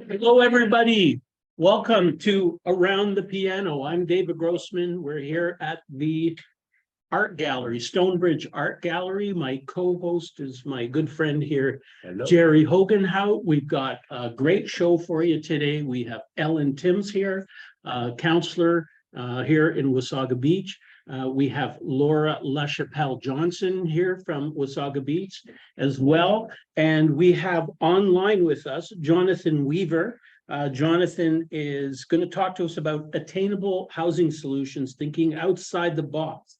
Hello, everybody. Welcome to Around the Piano. I'm David Grossman. We're here at the Art Gallery, Stonebridge Art Gallery. My co-host is my good friend here, hello, Jerry Hogenhout. We've got a great show for you today. We have Ellen Timms here, counselor here in Wasaga Beach. We have Laura LaChapelle Johnson here from Wasaga Beach as well. And we have online with us Jonathan Weaver. Jonathan is going to talk to us about attainable housing solutions, thinking outside the box.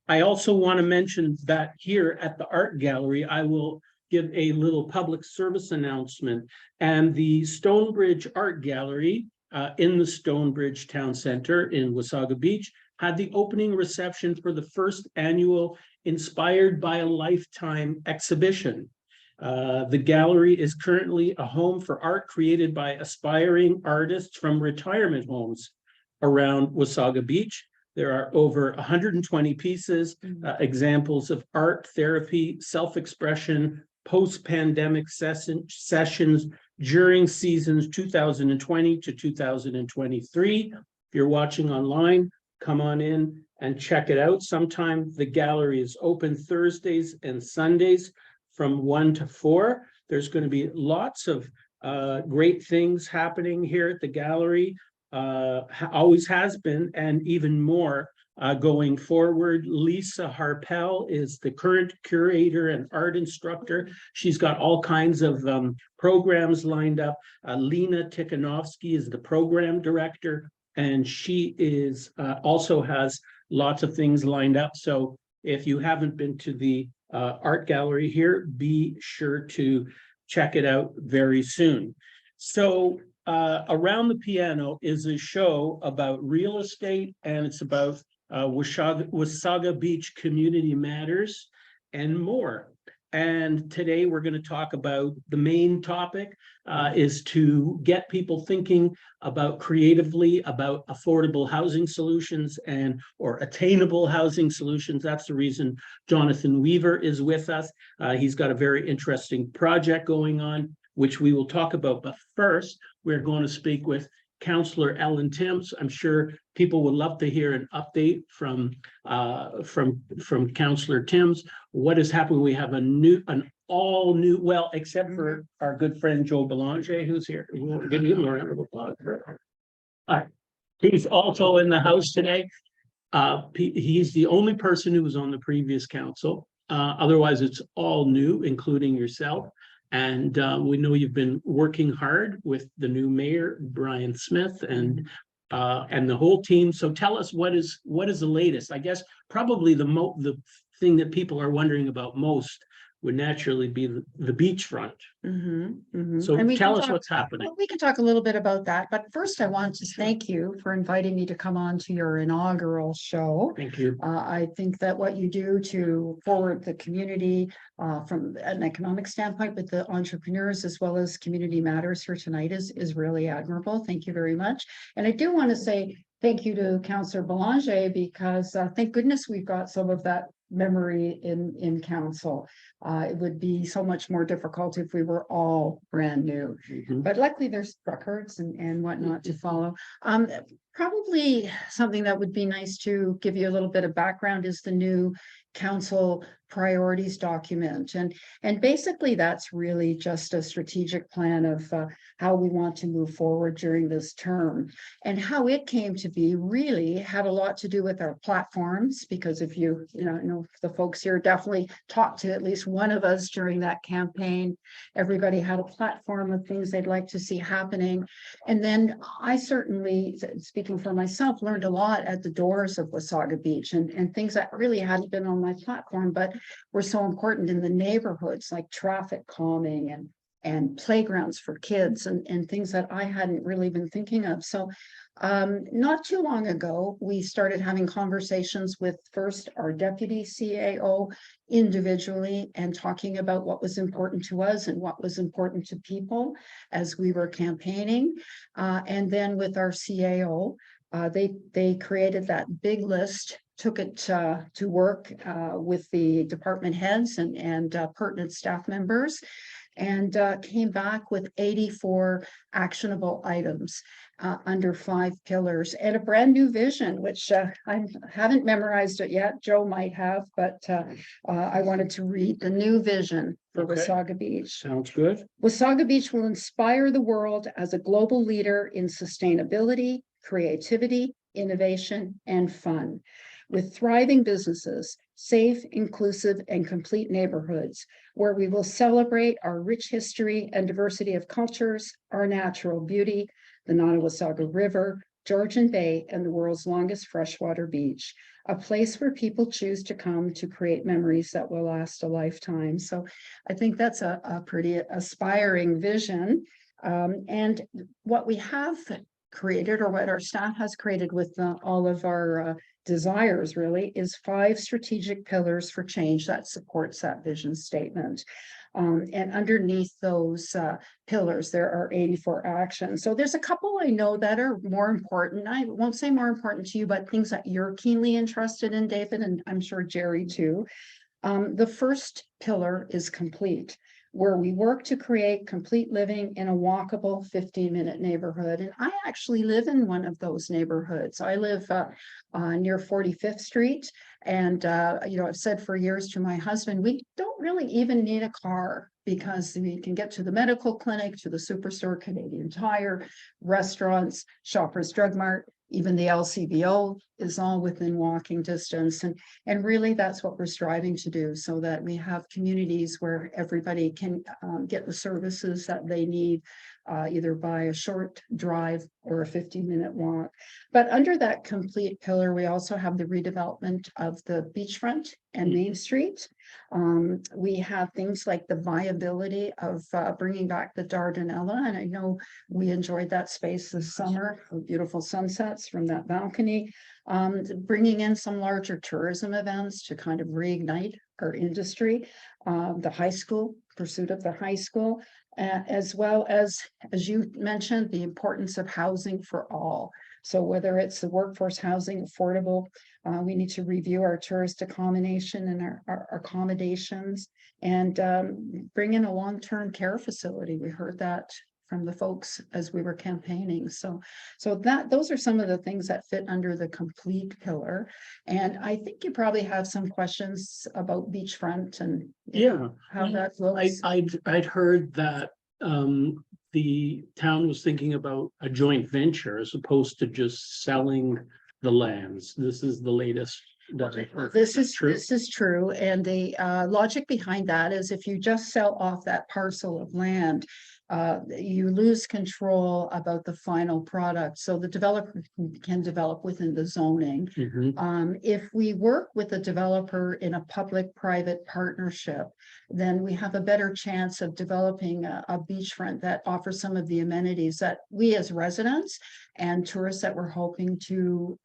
I also want to mention that here at the Art Gallery, I will give a little public service announcement. And the Stonebridge Art Gallery in the Stonebridge Town Center in Wasaga Beach had the opening reception for the first annual Inspired by a Lifetime exhibition. The gallery is currently a home for art created by aspiring artists from retirement homes around Wasaga Beach. There are over 120 pieces, examples of art, therapy, self-expression, post-pandemic sessions during seasons 2020 to 2023. If you're watching online, come on in and check it out. Sometime the gallery is open Thursdays and Sundays from 1 to 4. There's going to be lots of great things happening here at the gallery. Always has been, and even more going forward. Lisa Harpel is the current curator and art instructor. She's got all kinds of programs lined up. Lena Tikhanovsky is the program director, and she is also has lots of things lined up. So if you haven't been to the art gallery here, be sure to check it out very soon. So Around the Piano is a show about real estate, and it's about Wasaga Beach community matters and more. And today we're going to talk about the main topic is to get people thinking about creatively about affordable housing solutions and or attainable housing solutions. That's the reason Jonathan Weaver is with us. He's got a very interesting project going on, which we will talk about. But first, we're going to speak with Counsellor Ellen Timms. I'm sure people would love to hear an update from Counsellor Timms. What is happening? We have an all new, well, except for our good friend Joe Belanger, who's here. We'll give him a round of applause. All right. He's also in the house today. He's the only person who was on the previous council. Otherwise, it's all new, including yourself. And we know you've been working hard with the new mayor, Brian Smith, and the whole team. So tell us what is the latest. I guess probably the thing that people are wondering about most would naturally be the beachfront. So tell us what's happening. Well, we can talk a little bit about that, but first I want to thank you for inviting me to come on to your inaugural show. Thank you. I think that what you do to forward the community from an economic standpoint with the entrepreneurs as well as community matters here tonight is really admirable. Thank you very much. And I do want to say thank you to Councillor Belanger, because thank goodness we've got some of that memory in council. It would be so much more difficult if we were all brand new, but luckily there's records and whatnot to follow. Probably something that would be nice to give you a little bit of background is the new council priorities document, and basically that's really just a strategic plan of how we want to move forward during this term. And how it came to be really had a lot to do with our platforms, because if you know the folks here definitely talked to at least one of us during that campaign. Everybody had a platform of things they'd like to see happening. And then I certainly, speaking for myself, learned a lot at the doors of Wasaga Beach and things that really hadn't been on my platform, but were so important in the neighborhoods, like traffic calming and playgrounds for kids and things that I hadn't really been thinking of. So not too long ago, we started having conversations with first our deputy CAO individually and talking about what was important to us and what was important to people as we were campaigning. And then with our CAO, They created that big list, took it to work with the department heads and pertinent staff members, and came back with 84 actionable items under 5 pillars and a brand new vision, which I haven't memorized it yet. Joe might have, but I wanted to read the new vision for Okay. Wasaga Beach. Sounds good. Wasaga Beach will inspire the world as a global leader in sustainability, creativity, innovation, and fun. With thriving businesses, safe, inclusive, and complete neighborhoods, where we will celebrate our rich history and diversity of cultures, our natural beauty, the Wasaga River, Georgian Bay, and the world's longest freshwater beach, a place where people choose to come to create memories that will last a lifetime. So I think that's a pretty aspiring vision. And what we have created, or what our staff has created with all of our desires really, is 5 strategic pillars for change that supports that vision statement. And underneath those pillars, there are 84 actions. So there's a couple I know that are more important. I won't say more important to you, but things that you're keenly interested in, David, and I'm sure Jerry too. The first pillar is complete, where we work to create complete living in a walkable 15-minute neighborhood. And I actually live in one of those neighborhoods. I live near 45th Street. And, I've said for years to my husband, we don't really even need a car because we can get to the medical clinic, to the superstore, Canadian Tire, restaurants, Shoppers Drug Mart, even the LCBO is all within walking distance. And really that's what we're striving to do, so that we have communities where everybody can get the services that they need, either by a short drive or a 15-minute walk. But under that complete pillar, we also have the redevelopment of the beachfront and Main Street. We have things like the viability of bringing back the Dardanella, and I know we enjoyed that space this summer, beautiful sunsets from that balcony. Bringing in some larger tourism events to kind of reignite our industry, the high school, pursuit of the high school, as well as you mentioned, the importance of housing for all. So whether it's the workforce housing, affordable, we need to review our tourist accommodation and our accommodations, and bring in a long-term care facility. We heard that from the folks as we were campaigning. So those are some of the things that fit under the complete pillar. And I think you probably have some questions about beachfront and how that looks. I'd heard that the town was thinking about a joint venture as opposed to just selling the lands. This is the latest that I heard. This is true. And the logic behind that is if you just sell off that parcel of land, you lose control about the final product. So the developer can develop within the zoning. If we work with a developer in a public-private partnership, then we have a better chance of developing a beachfront that offers some of the amenities that we as residents and tourists that we're hoping to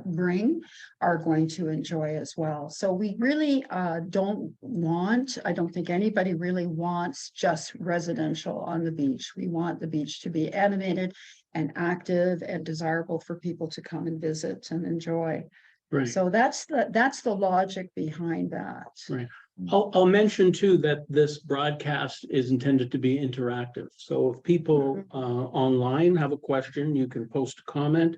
bring are going to enjoy as well. So we really I don't think anybody really wants just residential on the beach. We want the beach to be animated and active and desirable for people to come and visit and enjoy. Right. So that's the logic behind that. Right. I'll mention too that this broadcast is intended to be interactive. So if people online have a question, you can post a comment,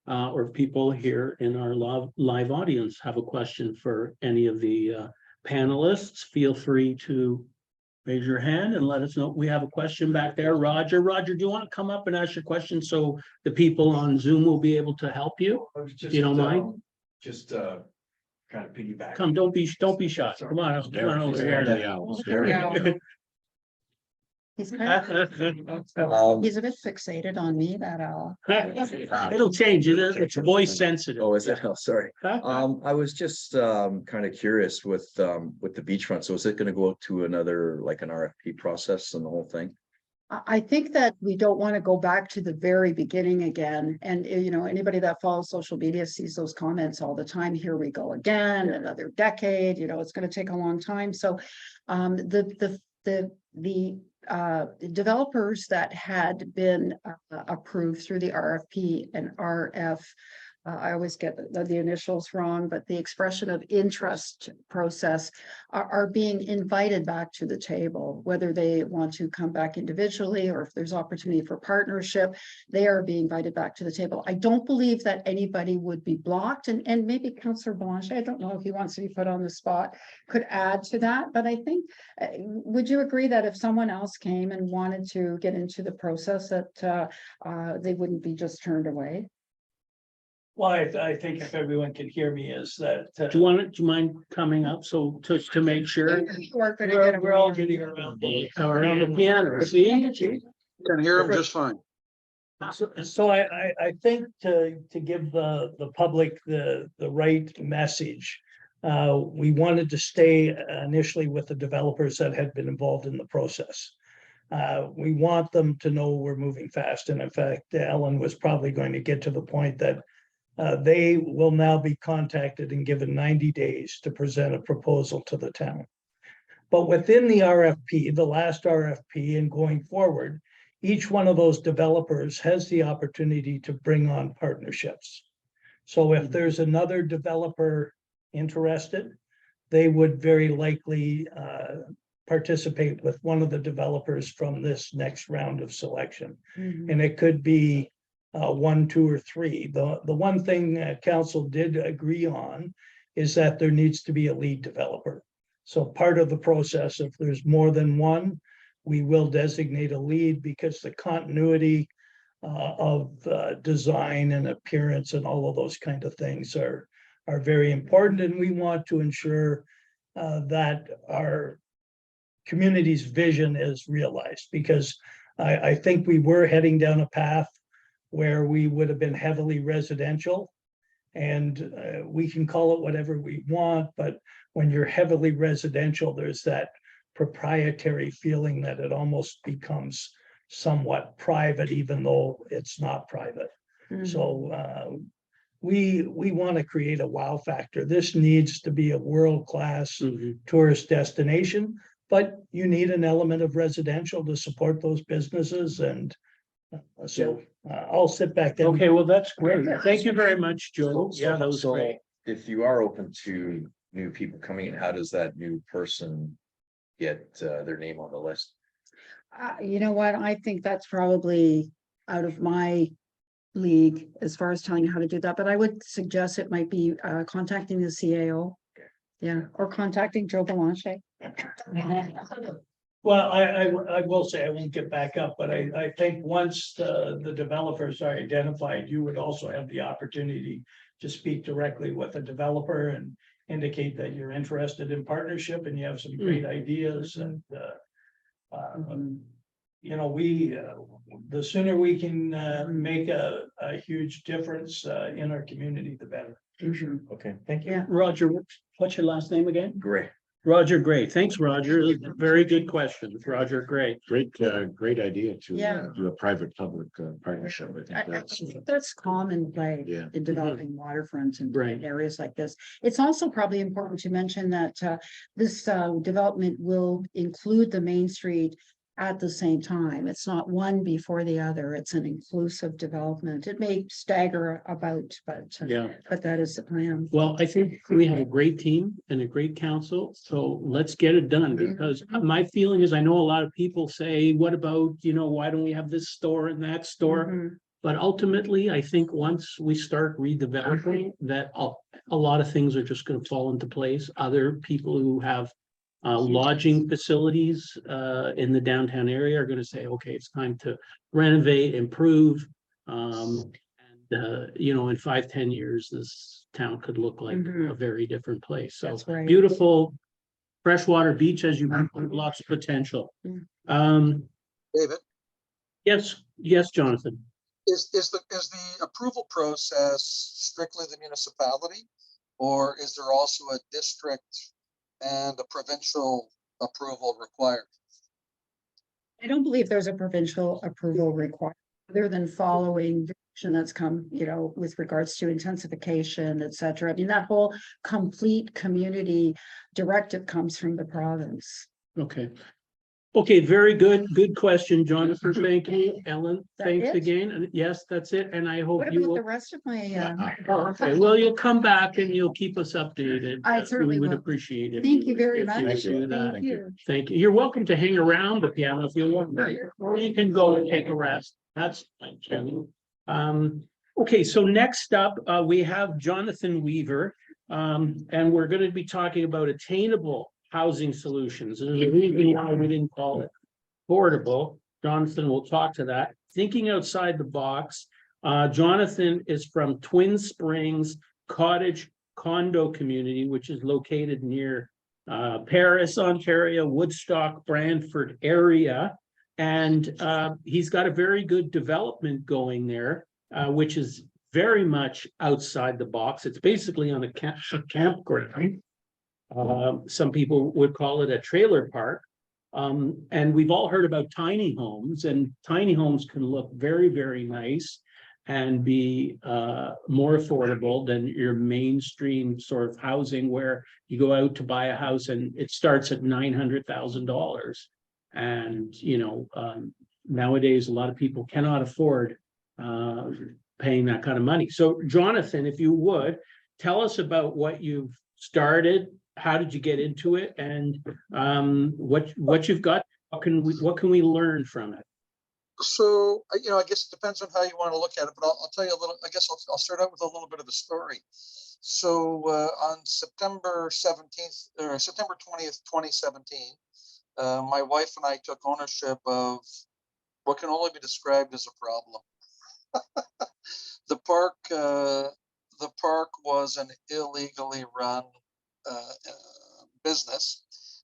or if people here in our live audience have a question for any of the panelists, feel free to raise your hand and let us know. We have a question back there. Roger, do you want to come up and ask your question so the people on Zoom will be able to help you? If you don't mind. Just kind of piggyback. Come, don't be shy. Come on over here. He's kind of, he's a bit fixated on me, that It'll change. It's voice sensitive. Oh, is it? Oh, sorry. I was just kind of curious with the beachfront. So is it going to go to another, like an RFP process and the whole thing? I think that we don't want to go back to the very beginning again. And, anybody that follows social media sees those comments all the time. Here we go again, another decade, it's going to take a long time. So the developers that had been approved through the RFP and RF. I always get the initials wrong, but the expression of interest process are being invited back to the table, whether they want to come back individually or if there's opportunity for partnership, they are being invited back to the table. I don't believe that anybody would be blocked, and maybe Councillor Blanche, I don't know if he wants to be put on the spot, could add to that, but I think, would you agree that if someone else came and wanted to get into the process that they wouldn't be just turned away? Well, I think if everyone can hear me is that. Do you mind coming up to make sure? We're all getting around. Around the piano, see? Can hear him just fine. So I think to give the public the right message, we wanted to stay initially with the developers that had been involved in the process. We want them to know we're moving fast. And in fact, Ellen was probably going to get to the point that they will now be contacted and given 90 days to present a proposal to the town. But within the RFP, the last RFP and going forward, each one of those developers has the opportunity to bring on partnerships. So if there's another developer interested, they would very likely participate with one of the developers from this next round of selection. Mhm. And it could be 1, 2, or 3. The one thing council did agree on is that there needs to be a lead developer. So part of the process, if there's more than one, we will designate a lead because the continuity of design and appearance and all of those kind of things are very important. And we want to ensure that our community's vision is realized, because I think we were heading down a path where we would have been heavily residential, and we can call it whatever we want, but when you're heavily residential, there's that proprietary feeling that it almost becomes somewhat private, even though it's not private. Mhm. So we want to create a wow factor. This needs to be a world-class tourist destination, but you need an element of residential to support those businesses. And so I'll sit back there. Okay, well, that's great. Thank you very much, Joe. Yeah, that was So great. if you are open to new people coming in, how does that new person get their name on the list? You know what? I think that's probably out of my league as far as telling you how to do that, but I would suggest it might be contacting the CAO. Yeah, or contacting Joe Belanche. Well, I will say, I won't get back up, but I think once the developers are identified, you would also have the opportunity to speak directly with the developer and indicate that you're interested in partnership and you have some great ideas. And you know, the sooner we can make a huge difference in our community, the better. Okay, thank you. Yeah. Roger, what's your last name again? Great. Roger Gray. Thanks, Roger. Very good question. Roger Gray. Great idea to Yeah. do a private-public partnership. I I think think that's common play Yeah. in developing waterfronts and Right. areas like this. It's also probably important to mention that this development will include the Main Street at the same time. It's not one before the other. It's an inclusive development. It may stagger about, Yeah. but that is the plan. Well, I think we have a great team and a great council, so let's get it done, because my feeling is, I know a lot of people say, what about, why don't we have this store and that store? Mhm. But ultimately, I think once we start redeveloping, that a lot of things are just gonna fall into place. Other people who have lodging facilities in the downtown area are gonna say, okay, it's time to renovate, improve. In 5-10 years, this town could look like Mhm. a very different place. So That's right. beautiful freshwater beach, as you mentioned, lots of potential. Mm. David, Yes, Jonathan. is the approval process strictly the municipality? Or is there also a district and a provincial approval required? I don't believe there's a provincial approval required, other than following the action that's come, with regards to intensification, et cetera. I mean, that whole complete community directive comes from the province. Okay. Okay, very good. Good question, Jonathan. Thank you. Ellen, that thanks it? again. And yes, that's it. And I hope What you about the will. rest of my, Oh, okay, well, you'll come back and you'll keep us updated. I certainly We would will. appreciate it. Thank you very if much. do that. Thank you. Thank you. You're welcome to hang around the piano if you want, or you can go and take a rest. That's fine too. Okay, so next up, we have Jonathan Weaver. And we're gonna be talking about attainable housing solutions. And the reason why we didn't call it affordable, Jonathan will talk to that. Thinking outside the box, Jonathan is from Twin Springs Cottage Condo Community, which is located near Paris, Ontario, Woodstock, Brantford area. And he's got a very good development going there, which is very much outside the box. It's basically on a campground. Some people would call it a trailer park. And we've all heard about tiny homes, and tiny homes can look very, very nice and be more affordable than your mainstream sort of housing where you go out to buy a house and it starts at $900,000. And, nowadays, a lot of people cannot afford paying that kind of money. So Jonathan, if you would, tell us about what you've started, how did you get into it, and what you've got, what can we learn from it? So, I guess it depends on how you want to look at it, but I'll tell you a little, I guess I'll start out with a little bit of a story. So on September 17th, or September 20th, 2017, my wife and I took ownership of what can only be described as a problem. The park was an illegally run business.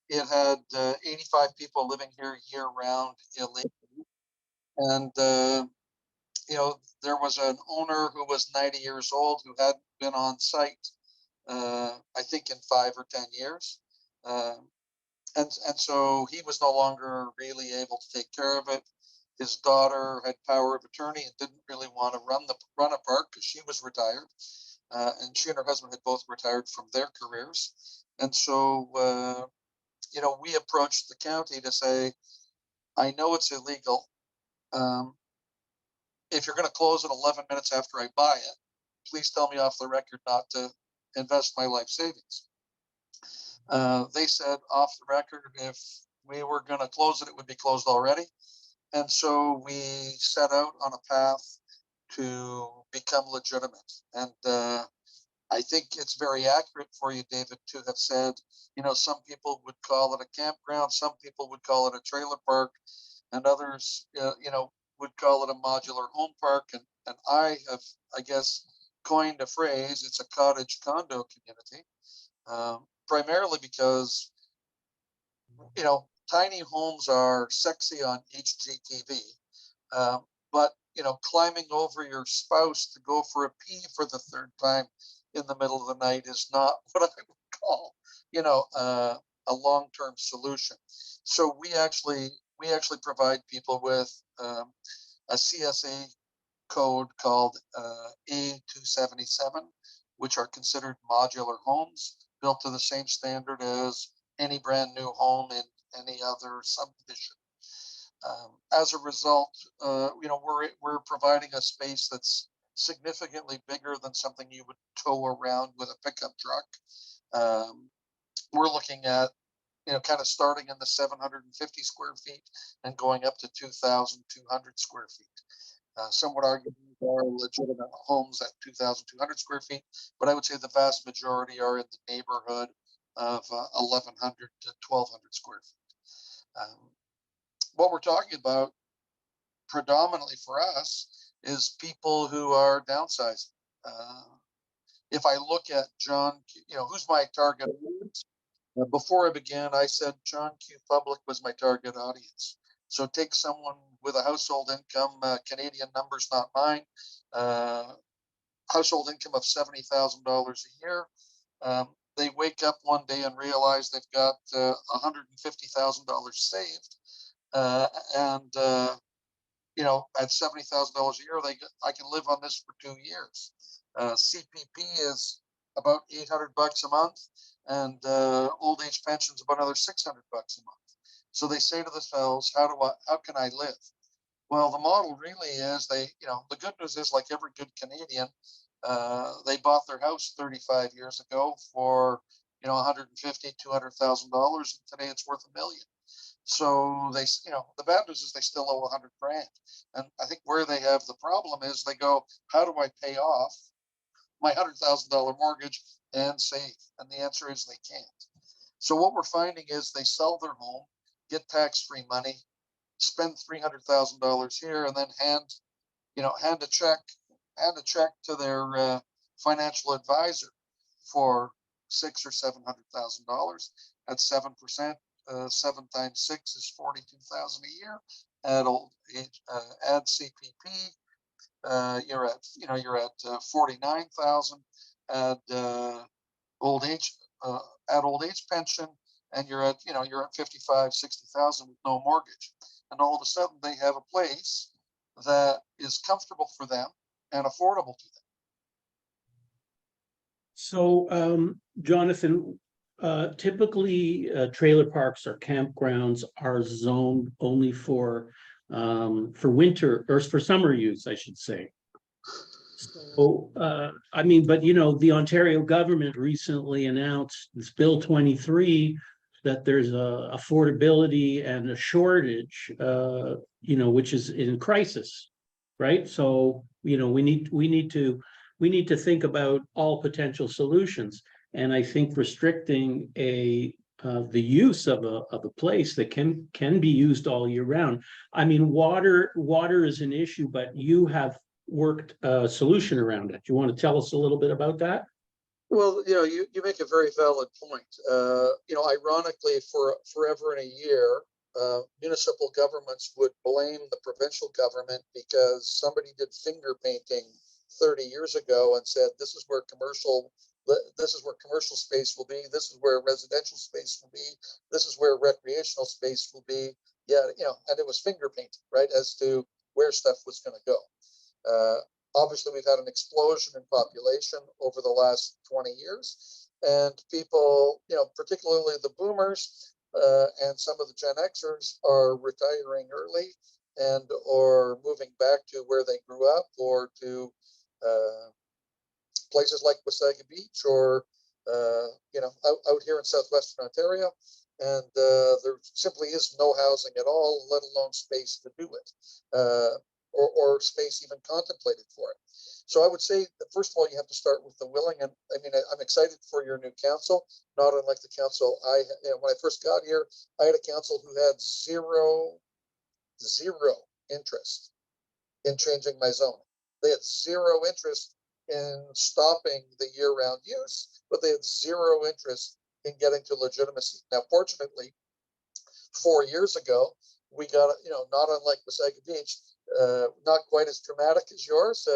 It had 85 people living here year round illegally. And, there was an owner who was 90 years old who hadn't been on site, I think in 5 or 10 years. And so he was no longer really able to take care of it. His daughter had power of attorney and didn't really want to run a park because she was retired. And she and her husband had both retired from their careers. And so, we approached the county to say, I know it's illegal. If you're going to close it 11 minutes after I buy it, please tell me off the record not to invest my life savings. They said off the record, if we were going to close it, it would be closed already. And so we set out on a path to become legitimate. And I think it's very accurate for you, David, to have said, some people would call it a campground, some people would call it a trailer park, and others, would call it a modular home park. And I have, I guess, coined a phrase, it's a cottage condo community, primarily because, tiny homes are sexy on HGTV, but, climbing over your spouse to go for a pee for the third time in the middle of the night is not what I would call, a long-term solution. So we actually provide people with a CSA code called A277, which are considered modular homes built to the same standard as any brand new home in any other subdivision. As a result, we're providing a space that's significantly bigger than something you would tow around with a pickup truck. We're looking at, kind of starting in the 750 square feet and going up to 2,200 square feet. Some would argue there are legitimate homes at 2,200 square feet, but I would say the vast majority are in the neighborhood of 1,100 to 1,200 square feet. What we're talking about predominantly for us is people who are downsizing. If I look at John, who's my target audience? Before I began, I said John Q. Public was my target audience. So take someone with a household income, Canadian numbers, not mine, household income of $70,000 a year. They wake up one day and realize they've got $150,000 saved. And at $70,000 a year, I can live on this for 2 years. CPP is about $800 a month, and old age pensions about another $600 a month. So they say to themselves, how can I live? Well, the model really is the good news is, like every good Canadian, they bought their house 35 years ago for, $150,000, $200,000. And today it's worth $1 million. So the bad news is they still owe $100,000. And I think where they have the problem is they go, how do I pay off my $100,000 mortgage and save? And the answer is they can't. So what we're finding is they sell their home, get tax-free money, spend $300,000 here, and then hand a check to their financial advisor for $600,000 or $700,000 at 7%. 7 times 6 is 42,000 a year. Add old age, add CPP, you're at 49,000. Add old age pension, and you're at 55, 60,000 with no mortgage. And all of a sudden they have a place that is comfortable for them and affordable to them. So, Jonathan, typically trailer parks or campgrounds are zoned only for winter or for summer use, I should say. So, but the Ontario government recently announced this Bill 23 that there's a affordability and a shortage, which is in crisis, right? So, we need to think about all potential solutions. And I think restricting the use of a place that can be used all year round. I mean, water is an issue, but you have worked a solution around it. Do you want to tell us a little bit about that? Well, you make a very valid point. Ironically, for forever and a year, municipal governments would blame the provincial government because somebody did finger painting 30 years ago and said, this is where commercial space will be. This is where residential space will be. This is where recreational space will be. Yeah, and it was finger painting, right, as to where stuff was going to go. Obviously, we've had an explosion in population over the last 20 years, and people, particularly the boomers and some of the Gen Xers, are retiring early and or moving back to where they grew up or to places like Wasaga Beach or out here in southwestern Ontario, and there simply is no housing at all, let alone space to do it. Or space even contemplated for it. So I would say that first of all, you have to start with the willing. And I mean, I'm excited for your new council, not unlike the council when I first got here, I had a council who had zero interest in changing my zoning. They had zero interest in stopping the year-round use, but they had zero interest in getting to legitimacy. Now, fortunately, 4 years ago, we got, not unlike Wasaga Beach, not quite as dramatic as yours.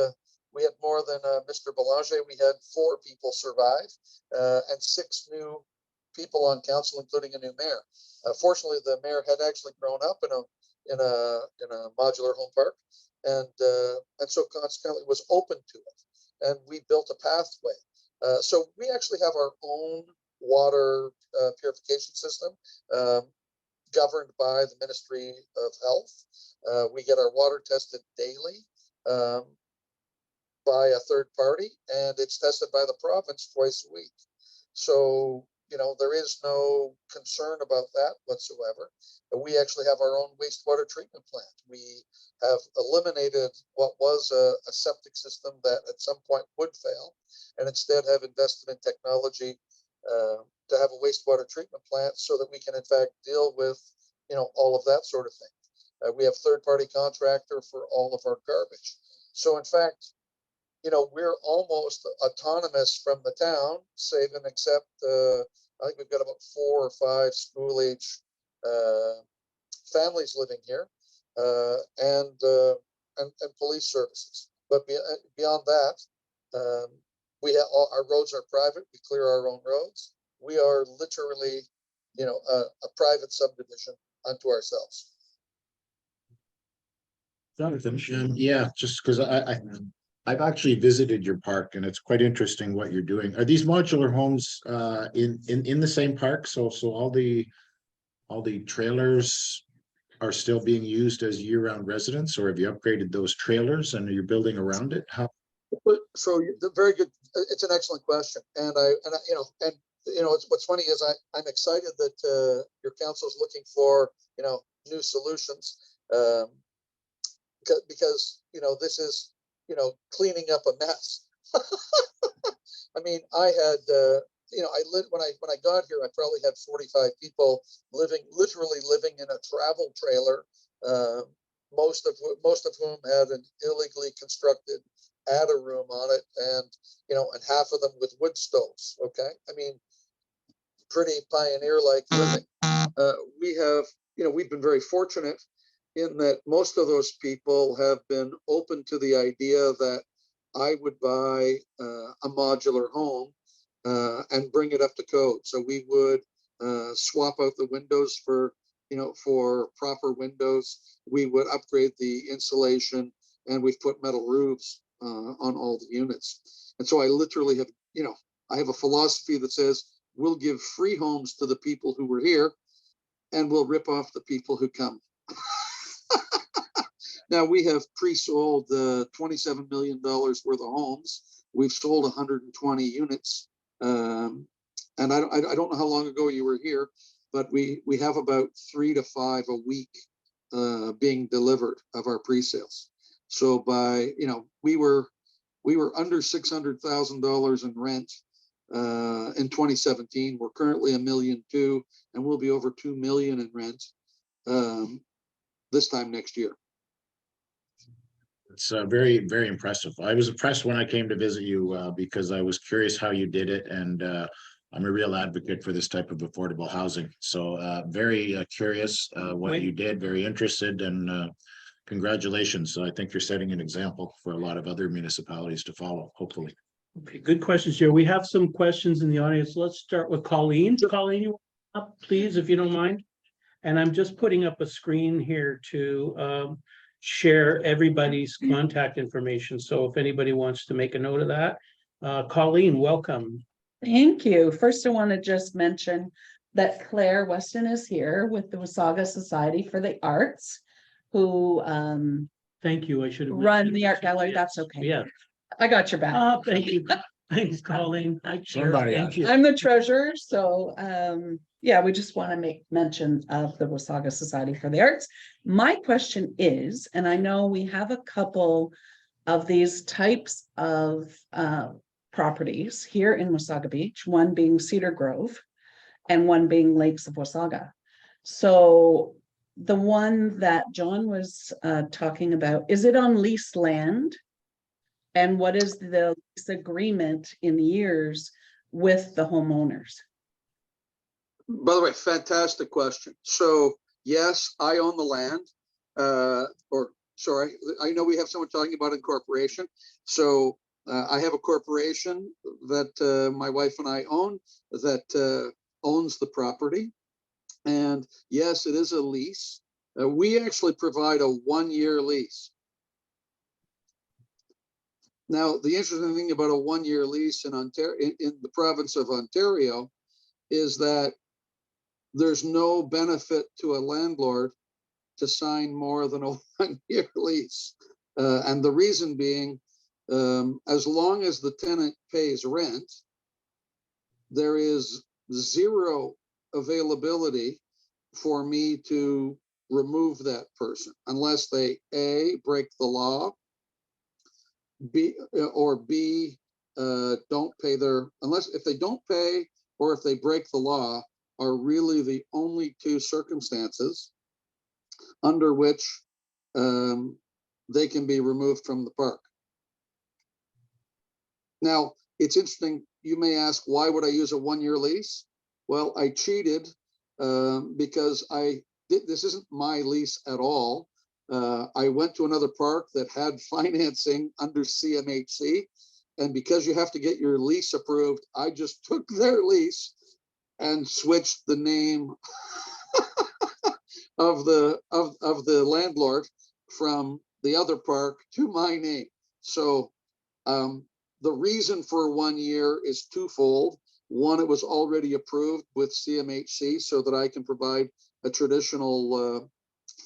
We had more than Mr. Belanger. We had 4 people survive and 6 new people on council, including a new mayor. Fortunately, the mayor had actually grown up in a modular home park, and so consequently was open to it. And we built a pathway. So we actually have our own water purification system. Governed by the Ministry of Health. We get our water tested daily by a third party, and it's tested by the province twice a week. So, there is no concern about that whatsoever. We actually have our own wastewater treatment plant. We have eliminated what was a septic system that at some point would fail, and instead have invested in technology to have a wastewater treatment plant so that we can in fact deal with, all of that sort of thing. We have third-party contractor for all of our garbage. So in fact, we're almost autonomous from the town, save and except, I think we've got about 4 or 5 school-age families living here, and police services. But beyond that, we have our roads are private. We clear our own roads. We are literally, a private subdivision unto ourselves. Jonathan, yeah, just because I've actually visited your park and it's quite interesting what you're doing. Are these modular homes in the same park? So all the all the trailers are still being used as year-round residents, or have you upgraded those trailers and you're building around it? How? So very good. It's an excellent question. And what's funny is I'm excited that your council is looking for, new solutions. Because this is, cleaning up a mess. I mean, I had, I lived when I got here, I probably had 45 people literally living in a travel trailer, most of whom had an illegally constructed attic room on it, and half of them with wood stoves. Okay, I mean, pretty pioneer-like living. We've been very fortunate in that most of those people have been open to the idea that I would buy a modular home and bring it up to code. So we would swap out the windows for proper windows. We would upgrade the insulation, and we've put metal roofs on all the units. And so I literally have, I have a philosophy that says we'll give free homes to the people who were here, and we'll rip off the people who come. Now we have pre-sold $27 million worth of homes. We've sold 120 units. And I don't know how long ago you were here, but we have about 3 to 5 a week being delivered of our pre-sales. So by, we were under $600,000 in rent in 2017. We're currently $1.2 million, and we'll be over $2 million in rent this time next year. It's very, very impressive. I was impressed when I came to visit you because I was curious how you did it, and I'm a real advocate for this type of affordable housing. So very curious what you did, very interested, and congratulations. I think you're setting an example for a lot of other municipalities to follow, hopefully. Okay, good questions here. We have some questions in the audience. Let's start with Colleen. Colleen, you up, please, if you don't mind. And I'm just putting up a screen here to share everybody's contact information. So if anybody wants to make a note of that, Colleen, welcome. Thank you. First, I want to just mention that Claire Weston is here with the Wasaga Society for the Arts, who Thank you. I should have run the art gallery. Yes. That's okay. Yeah. I got your back. Thank you. Thanks, Colleen. Somebody Thank you. I'm the treasurer, so yeah, we just want to make mention of the Wasaga Society for the Arts. My question is, and I know we have a couple of these types of properties here in Wasaga Beach, one being Cedar Grove and one being Lakes of Wasaga. So the one that John was talking about, is it on leased land? And what is the lease agreement in years with the homeowners? By the way, fantastic question. So yes, I own the land. I know we have someone talking about incorporation. So I have a corporation that my wife and I own that owns the property. And yes, it is a lease. We actually provide a 1-year lease. Now, the interesting thing about a 1-year lease in Ontario, in the province of Ontario, is that there's no benefit to a landlord to sign more than a 1-year lease. And the reason being, as long as the tenant pays rent, there is zero availability for me to remove that person unless they A, break the law, B, don't pay if they don't pay or if they break the law are really the only 2 circumstances under which they can be removed from the park. Now, it's interesting, you may ask, why would I use a 1-year lease? Well, I cheated because this isn't my lease at all. I went to another park that had financing under CMHC, and because you have to get your lease approved, I just took their lease and switched the name of the landlord from the other park to my name. So the reason for 1 year is twofold. One, it was already approved with CMHC so that I can provide a traditional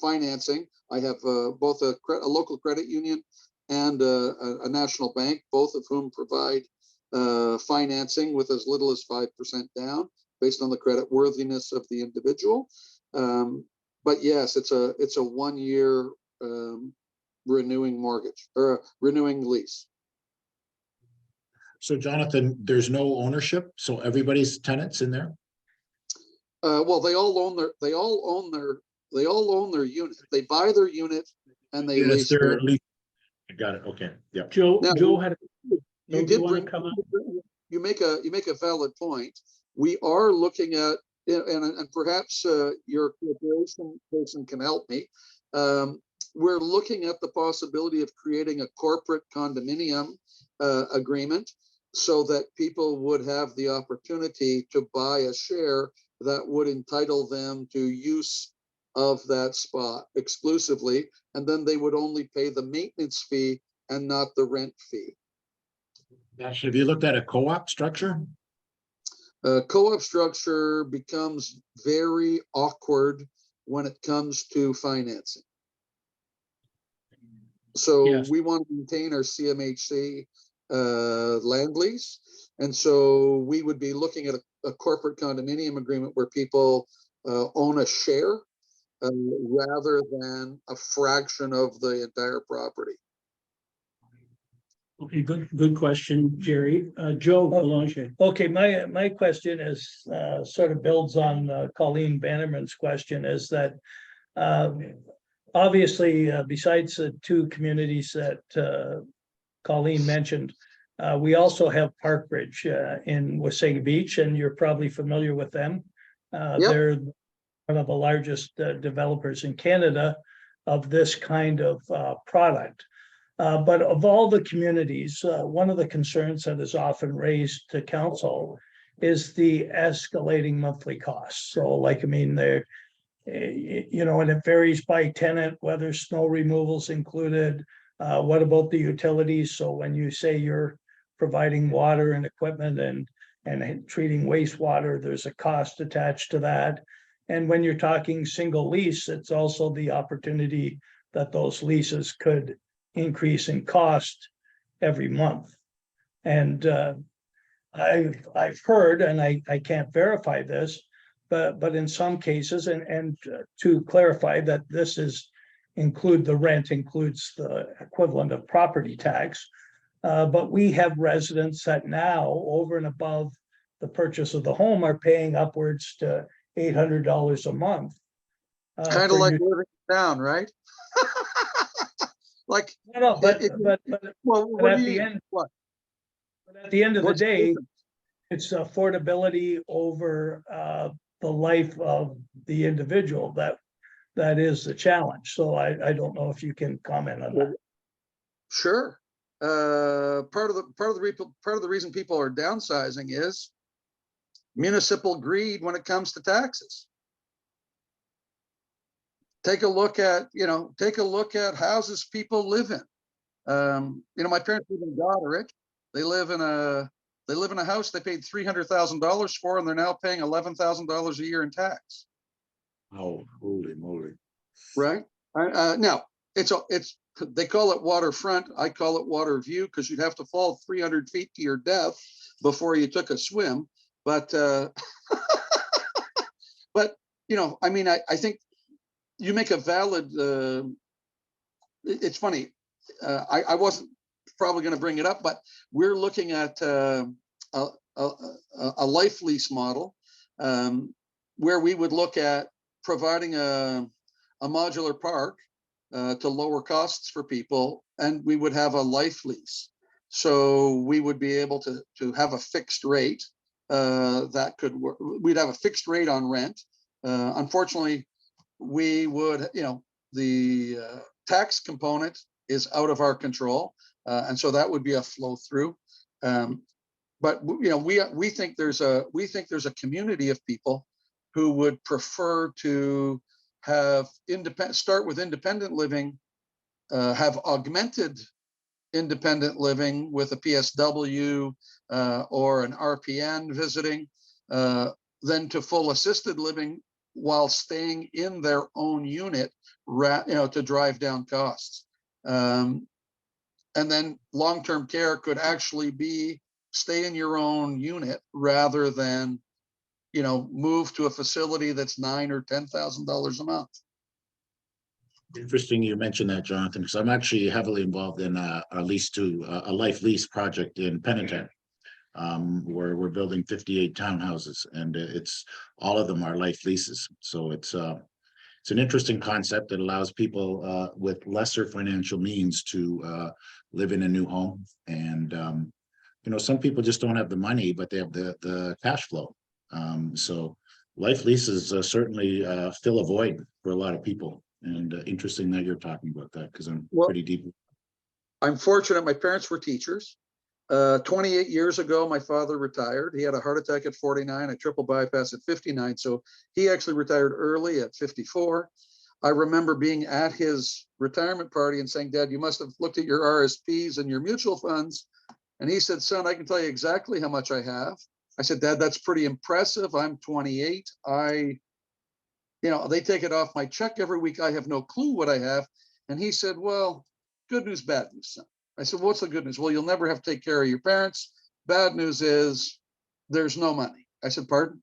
financing. I have both a local credit union and a national bank, both of whom provide financing with as little as 5% down based on the credit worthiness of the individual. But yes, it's a 1 year renewing mortgage or a renewing lease. So Jonathan, there's no ownership, so everybody's tenants in there? Well, they all own their unit. They buy their unit and they Units, lease. they're leased. Got it, okay, yeah. Joe, Now, Joe had. You did bring, you make a valid point. We are looking at, and perhaps your corporation person can help me. We're looking at the possibility of creating a corporate condominium agreement so that people would have the opportunity to buy a share that would entitle them to use of that spot exclusively, and then they would only pay the maintenance fee and not the rent fee. Actually, have you looked at a co-op structure? Co-op structure becomes very awkward when it comes to financing. So Yes. we want to maintain our CMHC land lease. And so we would be looking at a corporate condominium agreement where people own a share rather than a fraction of the entire property. Okay, good question, Jerry. Joe Belanger. Okay, my question is sort of builds on Colleen Bannerman's question, is that obviously besides the two communities that Colleen mentioned, we also have Parkbridge in Wasaga Beach, and you're probably familiar with them. Yep. They're one of the largest developers in Canada of this kind of product. But of all the communities, one of the concerns that is often raised to council is the escalating monthly costs. So like, I mean, they're, you know, and it varies by tenant, whether snow removal's included. What about the utilities? So when you say you're providing water and equipment and treating wastewater, there's a cost attached to that. And when you're talking single lease, it's also the opportunity that those leases could increase in cost every month. And I've heard, and I can't verify this, but in some cases, and to clarify that this is the rent includes the equivalent of property tax. But we have residents that now, over and above the purchase of the home, are paying upwards to $800 a month. Kind of like living down, right? Like, no, but well, at the end, what? But at the end of What's the the day, difference? it's affordability over the life of the individual that is the challenge. So I don't know if you can comment on that. Sure. Part of the reason people are downsizing is municipal greed when it comes to taxes. Take a look at houses people live in. My parents live in Goderich. They live in a house they paid $300,000 for, and they're now paying $11,000 a year in tax. Oh, holy moly. Right. Now they call it waterfront. I call it water view, because you'd have to fall 300 feet to your death before you took a swim. But but I think you make a valid. It's funny. I wasn't probably going to bring it up, but we're looking at a life lease model where we would look at providing a modular park to lower costs for people, and we would have a life lease. So we would be able to have a fixed rate that could work. We'd have a fixed rate on rent. Unfortunately, we would, the tax component is out of our control, and so that would be a flow through. But we think there's a community of people who would prefer to have start with independent living, have augmented independent living with a PSW or an RPN visiting, then to full assisted living while staying in their own unit, to drive down costs. And then long-term care could actually be stay in your own unit rather than, move to a facility that's $9,000 or $10,000 a month. Interesting you mentioned that, Jonathan, because I'm actually heavily involved in a life lease project in Penitent. Where we're building 58 townhouses, and it's all of them are life leases. So it's an interesting concept that allows people with lesser financial means to live in a new home. And some people just don't have the money, but they have the cash flow. So life leases certainly fill a void for a lot of people. And interesting that you're talking about that, because I'm pretty deep. I'm fortunate. My parents were teachers. 28 years ago, my father retired. He had a heart attack at 49, a triple bypass at 59. So he actually retired early at 54. I remember being at his retirement party and saying, Dad, you must have looked at your RSPs and your mutual funds. And he said, son, I can tell you exactly how much I have. I said, Dad, that's pretty impressive. I'm 28. They take it off my check every week. I have no clue what I have. And he said, well, good news, bad news, son. I said, what's the good news? Well, you'll never have to take care of your parents. Bad news is there's no money. I said, pardon?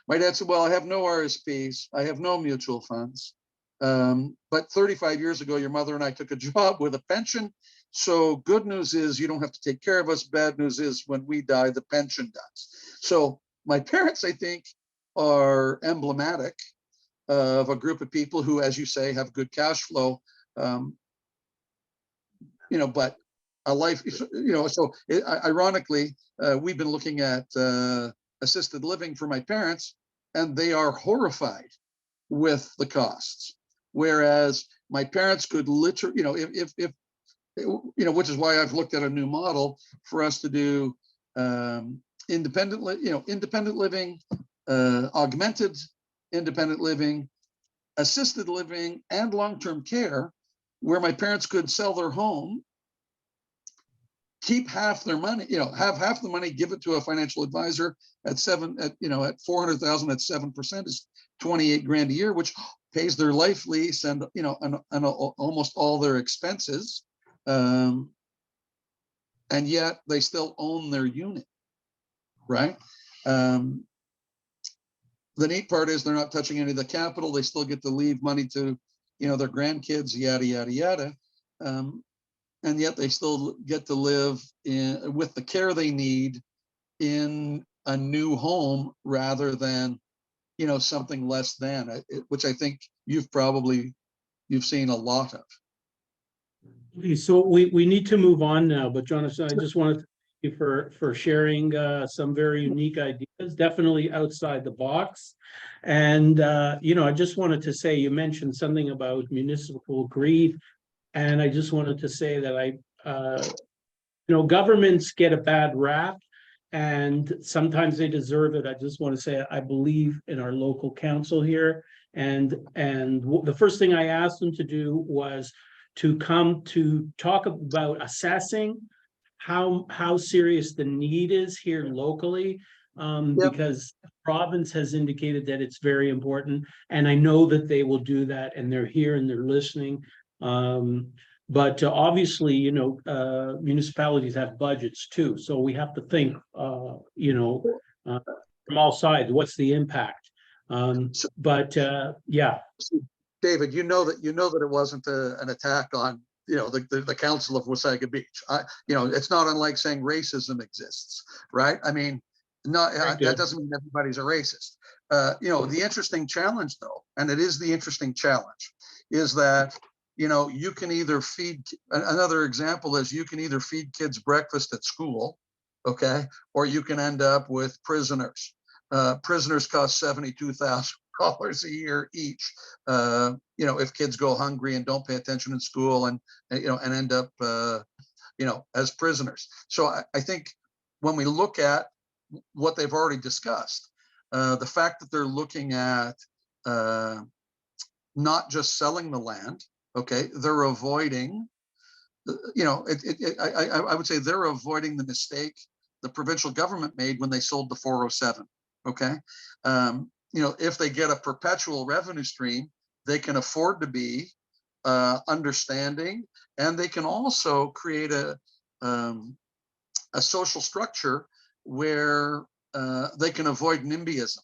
My dad said, well, I have no RSPs. I have no mutual funds. But 35 years ago, your mother and I took a job with a pension. So good news is you don't have to take care of us. Bad news is when we die, the pension does. So my parents, I think, are emblematic of a group of people who, as you say, have good cash flow. But a life, so ironically, we've been looking at assisted living for my parents, and they are horrified with the costs. Whereas my parents could literally, if which is why I've looked at a new model for us to do independent living, augmented independent living, assisted living, and long-term care, where my parents could sell their home, keep half their money, have half the money, give it to a financial advisor at 400,000 at 7% is 28 grand a year, which pays their life lease and almost all their expenses. And yet they still own their unit, right? The neat part is they're not touching any of the capital. They still get to leave money to, their grandkids, yada, yada, yada. And yet they still get to live with the care they need in a new home rather than, something less than, which I think you've seen a lot of. So we need to move on now, but Jonathan, I just wanted to thank you for sharing some very unique ideas, definitely outside the box. And I just wanted to say, you mentioned something about municipal grief, and I just wanted to say that governments get a bad rap, and sometimes they deserve it. I just want to say I believe in our local council here, and the first thing I asked them to do was to come to talk about assessing how serious the need is here locally, because the province has indicated that it's very important, and I know that they will do that, and they're here and they're listening. But obviously, municipalities have budgets too, so we have to think, from all sides, what's the impact? Yeah. David, you know that it wasn't an attack on the Council of Wasaga Beach. It's not unlike saying racism exists, right? I mean, that doesn't mean everybody's a racist. The interesting challenge, though, and it is the interesting challenge, is that you can either feed. Another example is you can either feed kids breakfast at school, okay, or you can end up with prisoners. Prisoners cost $72,000 a year each. If kids go hungry and don't pay attention in school and end up as prisoners. So I think when we look at what they've already discussed, the fact that they're looking at not just selling the land, okay, they're avoiding, I would say they're avoiding the mistake the provincial government made when they sold the 407. Okay. if they get a perpetual revenue stream, they can afford to be understanding, and they can also create a social structure where they can avoid NIMBYism.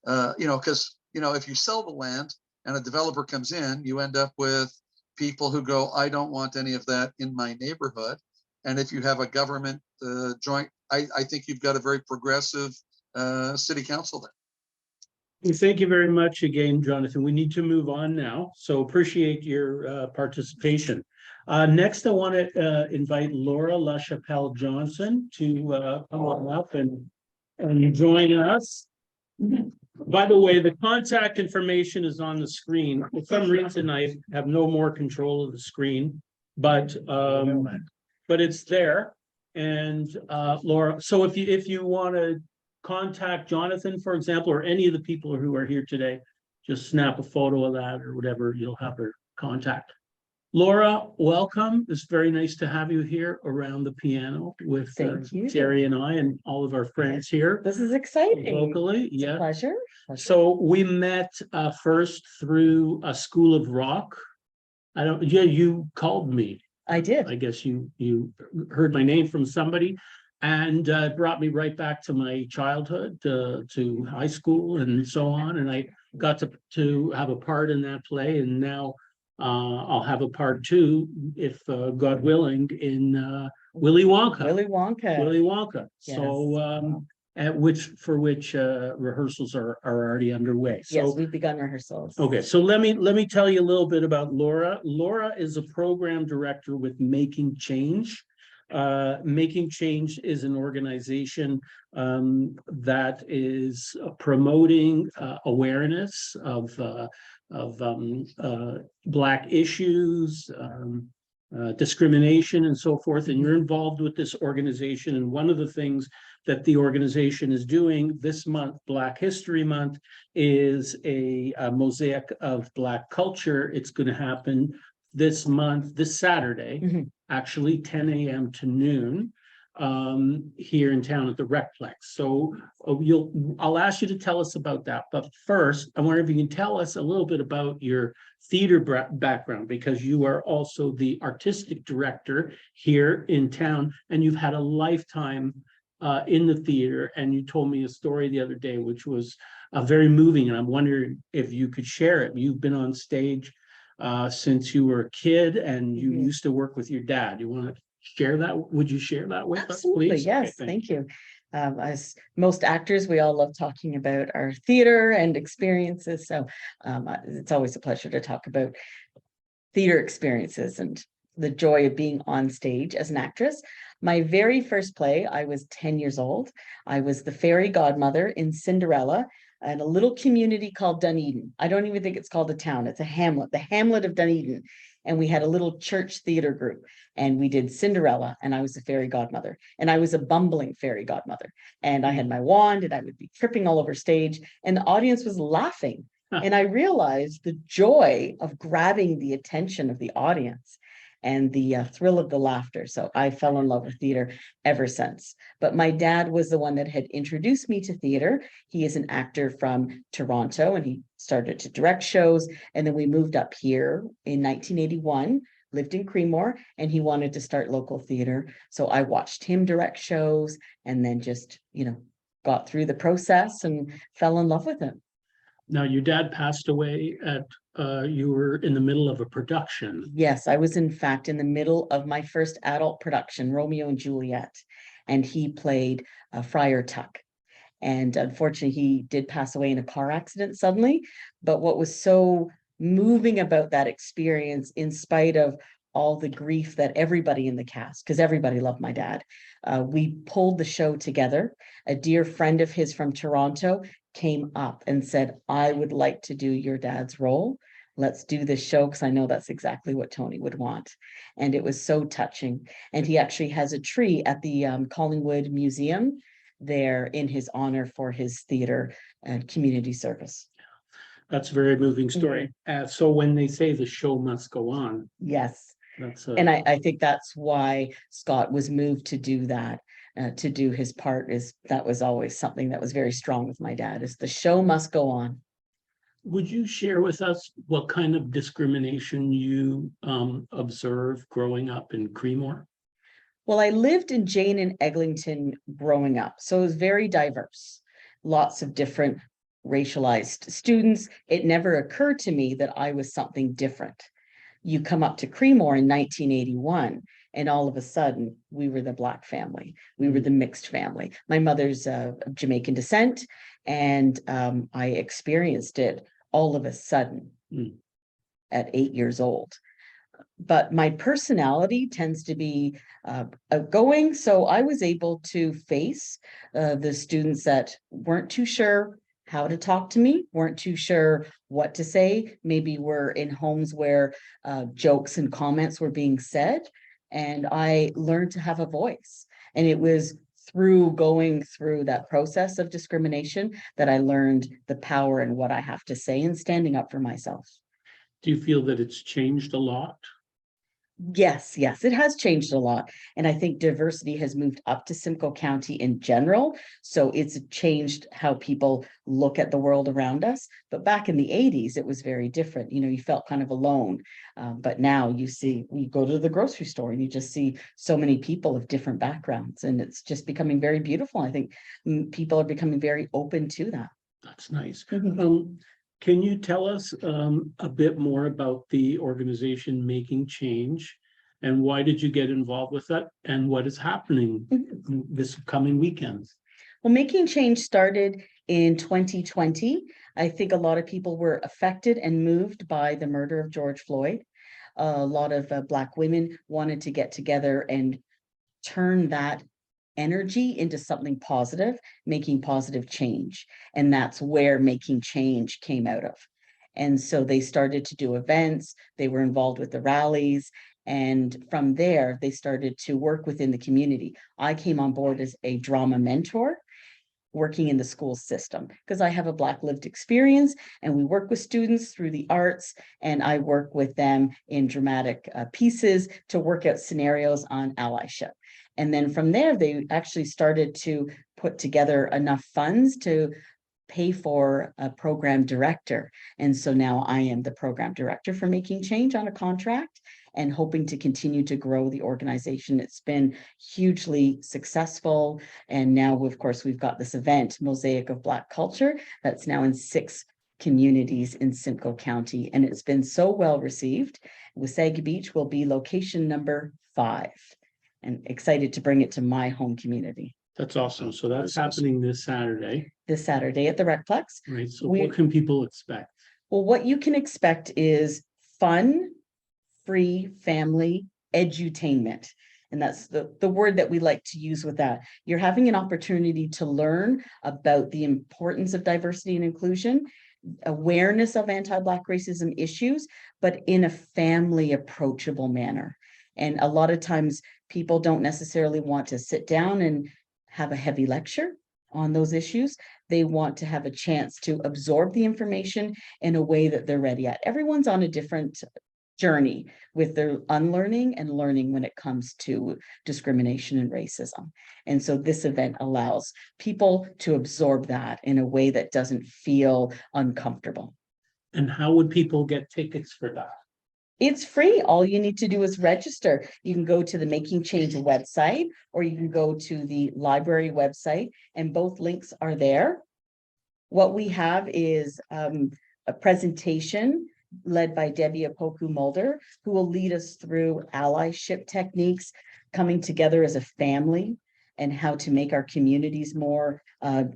Because if you sell the land and a developer comes in, you end up with people who go, I don't want any of that in my neighborhood. And if you have a government joint, I think you've got a very progressive city council there. Well, thank you very much again, Jonathan. We need to move on now, so appreciate your participation. Next, I want to invite Laura LaChapelle Johnson to come on up and join us. By the way, the contact information is on the screen. For some reason, I have no more control of the screen, but it's there. And Laura, so if you want to contact Jonathan, for example, or any of the people who are here today, just snap a photo of that or whatever, you'll have her contact. Laura, welcome. It's very nice to have you here around the piano with Jerry and I and all of our friends here. This is exciting. Locally, yeah. Pleasure. So we met first through a School of Rock. You called me. I did. I guess you heard my name from somebody, and brought me right back to my childhood, to high school and so on. And I got to have a part in that play, and now I'll have a part too, if God willing, in Willy Wonka. Willy Wonka. Willy Wonka. Yes. So for which rehearsals are already underway. So Yes, we've begun rehearsals. okay, so let me tell you a little bit about Laura. Laura is a program director with Making Change. Making Change is an organization that is promoting awareness of Black issues, discrimination and so forth. And you're involved with this organization. And one of the things that the organization is doing this month, Black History Month, is a mosaic of Black culture. It's going to happen this month, this Saturday, actually 10 a.m. to noon, here in town at the Recplex. So I'll ask you to tell us about that. But first, I wonder if you can tell us a little bit about your theater background, because you are also the artistic director here in town, and you've had a lifetime in the theater. And you told me a story the other day, which was very moving. And I'm wondering if you could share it. You've been on stage since you were a kid, and you used to work with your dad. You want to share that? Would you share that with us, please? Yes, Okay, thank you. As most actors, we all love talking about our theater and experiences. So it's always a pleasure to talk about theater experiences and the joy of being on stage as an actress. My very first play, I was 10 years old. I was the fairy godmother in Cinderella in a little community called Dunedin. I don't even think it's called a town. It's a hamlet, the hamlet of Dunedin. And we had a little church theater group, and we did Cinderella, and I was a fairy godmother, and I was a bumbling fairy godmother, and I had my wand, and I would be tripping all over stage, and the audience was laughing. And I realized the joy of grabbing the attention of the audience and the thrill of the laughter. So I fell in love with theater ever since. But my dad was the one that had introduced me to theater. He is an actor from Toronto, and he started to direct shows. And then we moved up here in 1981, lived in Creemore, and he wanted to start local theater. So I watched him direct shows, and then just, got through the process and fell in love with it. Now, your dad passed away you were in the middle of a production. Yes, I was in fact in the middle of my first adult production, Romeo and Juliet, and he played Friar Tuck. And unfortunately, he did pass away in a car accident suddenly. But what was so moving about that experience, in spite of all the grief that everybody in the cast, because everybody loved my dad, we pulled the show together. A dear friend of his from Toronto came up and said, I would like to do your dad's role. Let's do this show, because I know that's exactly what Tony would want. And it was so touching. And he actually has a tree at the Collingwood Museum there in his honor for his theater and community service. That's a very moving story. So when they say the show must go on. Yes. That's And I think that's why Scott was moved to do that. to do his part. That was always something that was very strong with my dad, is the show must go on. Would you share with us what kind of discrimination you observed growing up in Creemore? Well, I lived in Jane and Eglinton growing up, so it was very diverse. Lots of different racialized students. It never occurred to me that I was something different. You come up to Creemore in 1981, and all of a sudden, we were the Black family. We were the mixed family. My mother's of Jamaican descent, and I experienced it all of a sudden at 8 years old. But my personality tends to be outgoing, so I was able to face the students that weren't too sure how to talk to me, weren't too sure what to say, maybe were in homes where jokes and comments were being said, and I learned to have a voice. And it was through going through that process of discrimination that I learned the power in what I have to say and standing up for myself. Do you feel that it's changed a lot? Yes, it has changed a lot. And I think diversity has moved up to Simcoe County in general. So it's changed how people look at the world around us. But back in the 80s, it was very different. You know, you felt kind of alone. But now you go to the grocery store and you just see so many people of different backgrounds. And it's just becoming very beautiful. I think people are becoming very open to that. That's nice. Can you tell us a bit more about the organization Making Change, and why did you get involved with that, and what is happening this coming weekend? Well, Making Change started in 2020. I think a lot of people were affected and moved by the murder of George Floyd. A lot of Black women wanted to get together and turn that energy into something positive, making positive change. And that's where Making Change came out of. And so they started to do events, they were involved with the rallies, and from there, they started to work within the community. I came on board as a drama mentor, working in the school system, because I have a Black lived experience, and we work with students through the arts, and I work with them in dramatic pieces to work out scenarios on allyship. And then from there, they actually started to put together enough funds to pay for a program director. And so now I am the program director for Making Change on a contract, and hoping to continue to grow the organization. It's been hugely successful. And now, of course, we've got this event, Mosaic of Black Culture, that's now in 6 communities in Simcoe County. And it's been so well received. Wasaga Beach will be location number 5. And excited to bring it to my home community. That's awesome. So that's happening this Saturday. This Saturday at the Recplex. Right. So what can people expect? Well, what you can expect is fun, free family edutainment. And that's the word that we like to use with that. You're having an opportunity to learn about the importance of diversity and inclusion, awareness of anti-Black racism issues, but in a family approachable manner. And a lot of times people don't necessarily want to sit down and have a heavy lecture on those issues. They want to have a chance to absorb the information in a way that they're ready at. Everyone's on a different journey with their unlearning and learning when it comes to discrimination and racism. And so this event allows people to absorb that in a way that doesn't feel uncomfortable. And how would people get tickets for that? It's free. All you need to do is register. You can go to the Making Change website, or you can go to the library website, and both links are there. What we have is a presentation led by Debbie Apoku Mulder, who will lead us through allyship techniques, coming together as a family, and how to make our communities more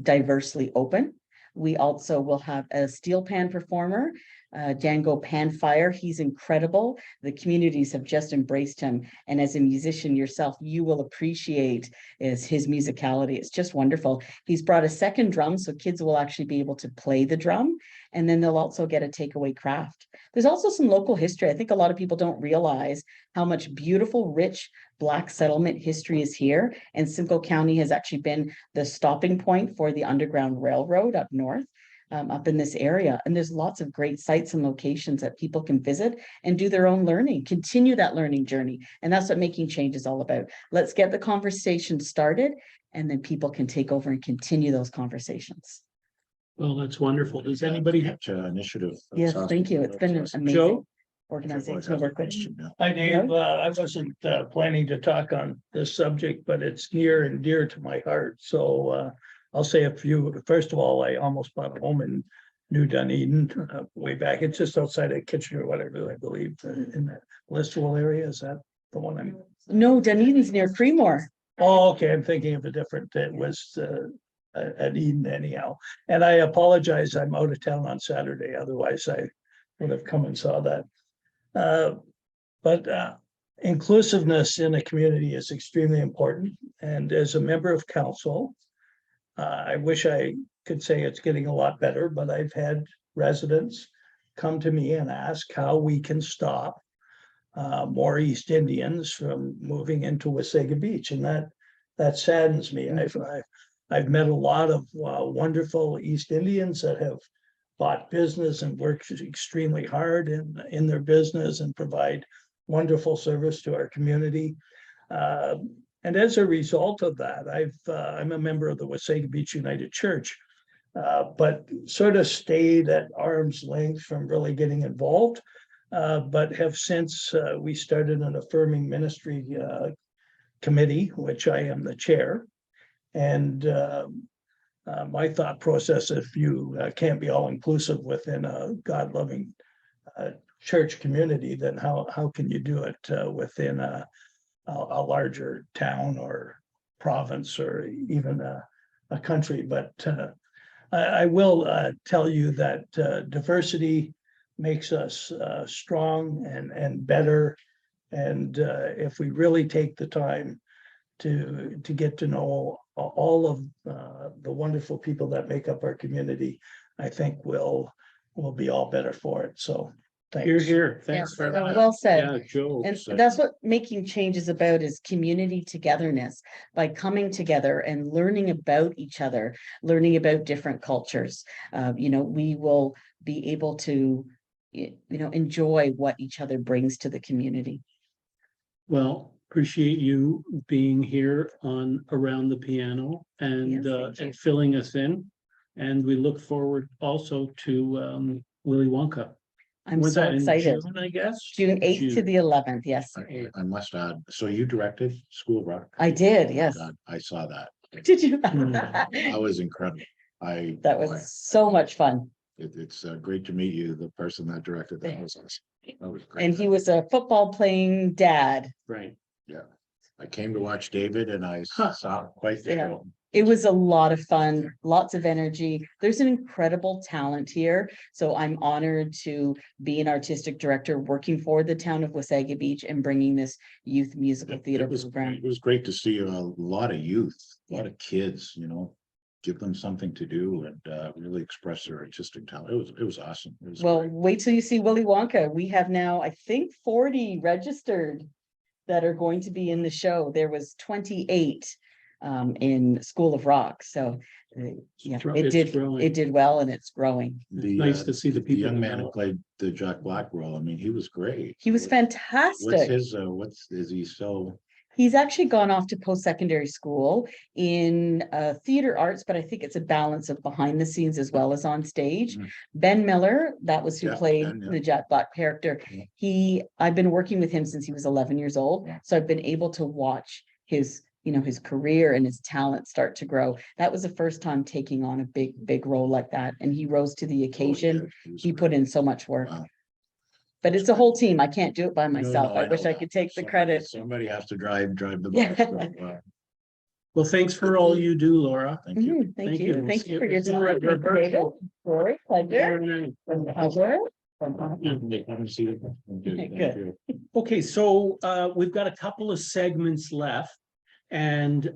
diversely open. We also will have a steel pan performer, Django Panfire. He's incredible. The communities have just embraced him. And as a musician yourself, you will appreciate his musicality. It's just wonderful. He's brought a second drum, so kids will actually be able to play the drum. And then they'll also get a takeaway craft. There's also some local history. I think a lot of people don't realize how much beautiful, rich Black settlement history is here. And Simcoe County has actually been the stopping point for the Underground Railroad up north. up in this area. And there's lots of great sites and locations that people can visit and do their own learning, continue that learning journey. And that's what making change is all about. Let's get the conversation started, and then people can take over and continue those conversations. Well, that's wonderful. Does anybody have? Initiative. Yes, thank you. It's been an amazing Joe? organization to work with. Hi, Dave. I wasn't planning to talk on this subject, but it's near and dear to my heart. So I'll say a few. First of all, I almost bought a home in New Dunedin way back. It's just outside of Kitchener, whatever, I believe, in the Listowel area. Is that the one I'm? No, Dunedin's near Creemore. Oh, okay. I'm thinking of a different. It was at Eden anyhow. And I apologize. I'm out of town on Saturday. Otherwise, I would have come and saw that. But inclusiveness in a community is extremely important. And as a member of council, I wish I could say it's getting a lot better, but I've had residents come to me and ask how we can stop more East Indians from moving into Wasaga Beach, and that saddens me. I've met a lot of wonderful East Indians that have bought business and worked extremely hard in their business and provide wonderful service to our community. And as a result of that, I'm a member of the Wasaga Beach United Church, but sort of stayed at arm's length from really getting involved, but have since we started an affirming ministry committee, which I am the chair. And my thought process, if you can't be all inclusive within a God-loving church community, then how can you do it within a larger town or province or even a country? But I will tell you that diversity makes us strong and better. And if we really take the time to get to know all of the wonderful people that make up our community, I think we'll be all better for it. So thanks. Here. Thanks Yeah, very much. well said. Yeah, Joe. And that's what making change is about, is community togetherness, by coming together and learning about each other, learning about different cultures. We will be able to, enjoy what each other brings to the community. Well, appreciate you being here on Around the Piano and Yes, thank you. and filling us in. And we look forward also to Willy Wonka. I'm Was so that in excited. June, I guess? June 8th to the 11th, yes. I must add, so you directed School of Rock? I did, yes. God, I saw that. Did you? That was incredible. That was so much fun. It's great to meet you, the person that directed that. Was awesome. That was great. And he was a football playing dad. Right. Yeah, I came to watch David and I saw quite the Yeah. show. It was a lot of fun, lots of energy. There's an incredible talent here. So I'm honored to be an artistic director working for the town of Wasaga Beach and bringing this youth musical theater program. It was great to see a lot of youth, a lot Yeah. of kids, give them something to do and really express their artistic talent. It was awesome. It was Well, great. wait till you see Willy Wonka. We have now, I think, 40 registered that are going to be in the show. There was 28 in School of Rock. So yeah, It's growing. it did well, and it's growing. Nice to see the people young man who develop. played the Jack Black role. I mean, he was great. He was What's fantastic. his, is he still? He's actually gone off to post-secondary school in theater arts, but I think it's a balance of behind the scenes as well as on stage. Mhm. Ben Miller, that was who Yeah, played Ben, yeah. the Jack Black character. Yeah. I've been working with him since he was 11 years old. So I've been able to watch his career and his talent start to grow. That was the first time taking on a big role like that. And he rose to the occasion. He put in so much work. Wow. But it's a whole team. I can't do it by myself. No, I wish know I that. could take the Somebody- credit. Somebody has to drive the Yeah. bus. So, Well, thanks for all you do, Laura. thank you. Mhm, Thank Thank you. you. Thank you for your See you at time. Thank you, David. rehearsal. Rory, pleasure. Pleasure. Good. Okay, so we've got a couple of segments left. And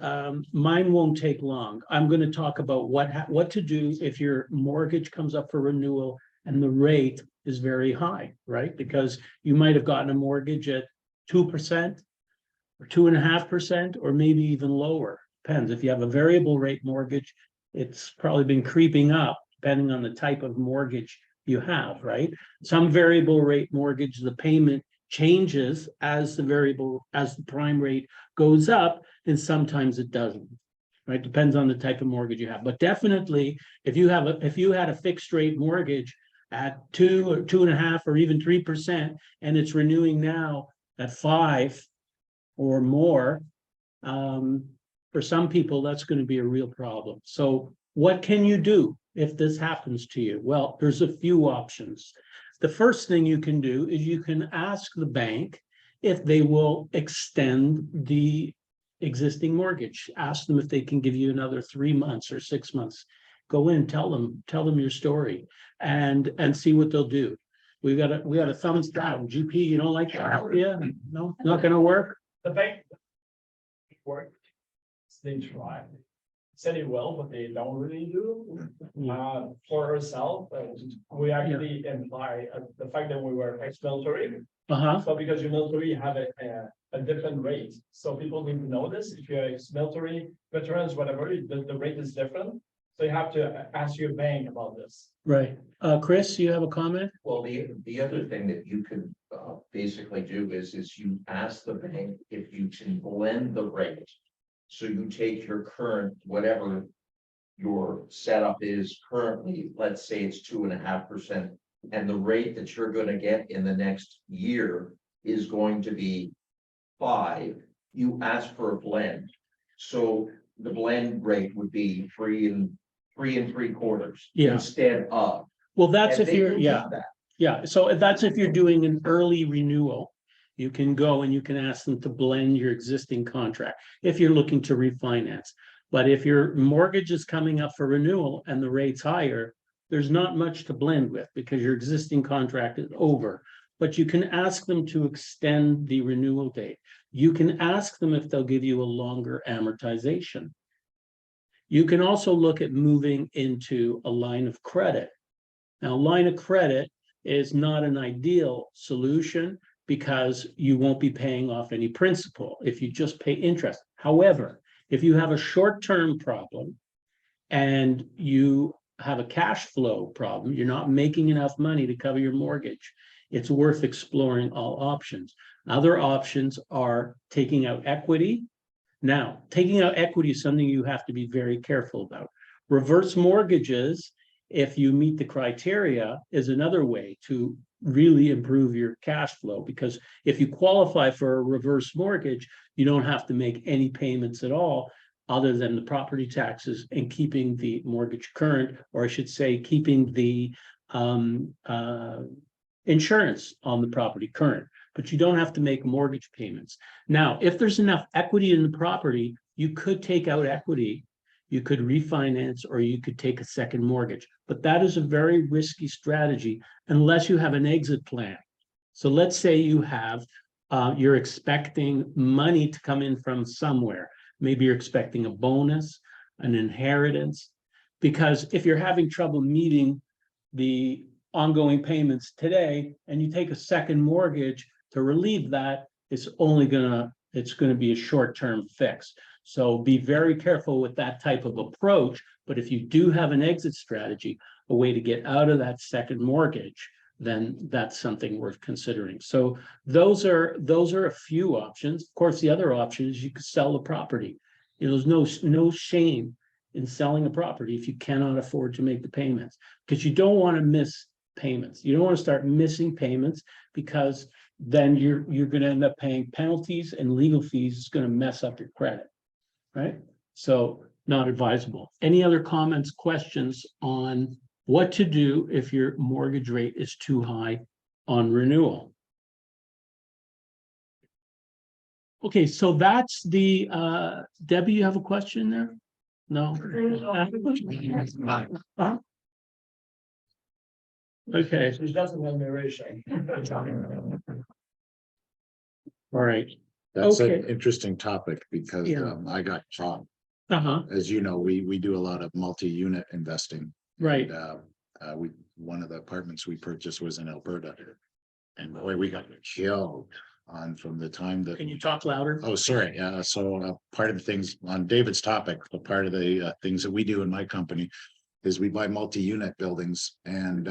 mine won't take long. I'm going to talk about what to do if your mortgage comes up for renewal and the rate is very high, right? Because you might have gotten a mortgage at 2% or 2.5%, or maybe even lower. Depends. If you have a variable rate mortgage, it's probably been creeping up, depending on the type of mortgage you have, right? Some variable rate mortgage, the payment changes as the prime rate goes up, and sometimes it doesn't. Right, depends on the type of mortgage you have, but definitely if you had a fixed rate mortgage at 2 or 2.5 or even 3%, and it's renewing now at 5 or more, for some people, that's going to be a real problem. So what can you do if this happens to you? Well, there's a few options. The first thing you can do is you can ask the bank if they will extend the existing mortgage. Ask them if they can give you another 3 months or 6 months. Go in, tell them your story, and see what they'll do. We got a thumbs down. GP, you don't like that? Yeah, no, not going to work. The bank work, they try. Said it well, but they don't really do. For ourselves, we actually imply the fact that we were ex-military. So because you're military, you have a different rate. So people need to know this. If you're ex-military, veterans, whatever, the rate is different. So you have to ask your bank about this. Right. Chris, you have a comment? Well, the other thing that you could basically do is you ask the bank if you can blend the rate. So you take your current, whatever your setup is currently, let's say it's 2.5%, and the rate that you're going to get in the next year is going to be 5. You ask for a blend. So the blend rate would be 3 3/3 instead of. Well, that's and if they you're, will yeah. do that. Yeah, so that's if you're doing an early renewal, you can go and you can ask them to blend your existing contract if you're looking to refinance. But if your mortgage is coming up for renewal and the rate's higher, there's not much to blend with because your existing contract is over. But you can ask them to extend the renewal date. You can ask them if they'll give you a longer amortization. You can also look at moving into a line of credit. Now, a line of credit is not an ideal solution because you won't be paying off any principal if you just pay interest. However, if you have a short-term problem and you have a cash flow problem, you're not making enough money to cover your mortgage, it's worth exploring all options. Other options are taking out equity. Now, taking out equity is something you have to be very careful about. Reverse mortgages, if you meet the criteria, is another way to really improve your cash flow, because if you qualify for a reverse mortgage, you don't have to make any payments at all other than the property taxes and keeping the mortgage current, or I should say, keeping the insurance on the property current, but you don't have to make mortgage payments. Now, if there's enough equity in the property, you could take out equity, you could refinance, or you could take a second mortgage. But that is a very risky strategy unless you have an exit plan. So let's say you have, you're expecting money to come in from somewhere. Maybe you're expecting a bonus, an inheritance, because if you're having trouble meeting the ongoing payments today, and you take a second mortgage to relieve that, it's gonna be a short-term fix. So be very careful with that type of approach. But if you do have an exit strategy, a way to get out of that second mortgage, then that's something worth considering. So those are a few options. Of course, the other option is you could sell the property. You know, there's no shame in selling a property if you cannot afford to make the payments, because you don't want to miss payments. You don't want to start missing payments, because then you're going to end up paying penalties and legal fees. It's going to mess up your credit, right? So not advisable. Any other comments, questions on what to do if your mortgage rate is too high on renewal? Okay, so that's the, Debbie, you have a question there? No? Okay. She doesn't have narration. All right. That's an Okay. interesting topic because Yeah. I got caught. Uh-huh. As you know, we do a lot of multi-unit investing. Right. And, one of the apartments we purchased was in Alberta. And boy, we got killed on from the time that. Can you talk louder? Oh, sorry. So part of the things on David's topic, part of the things that we do in my company is we buy multi-unit buildings, and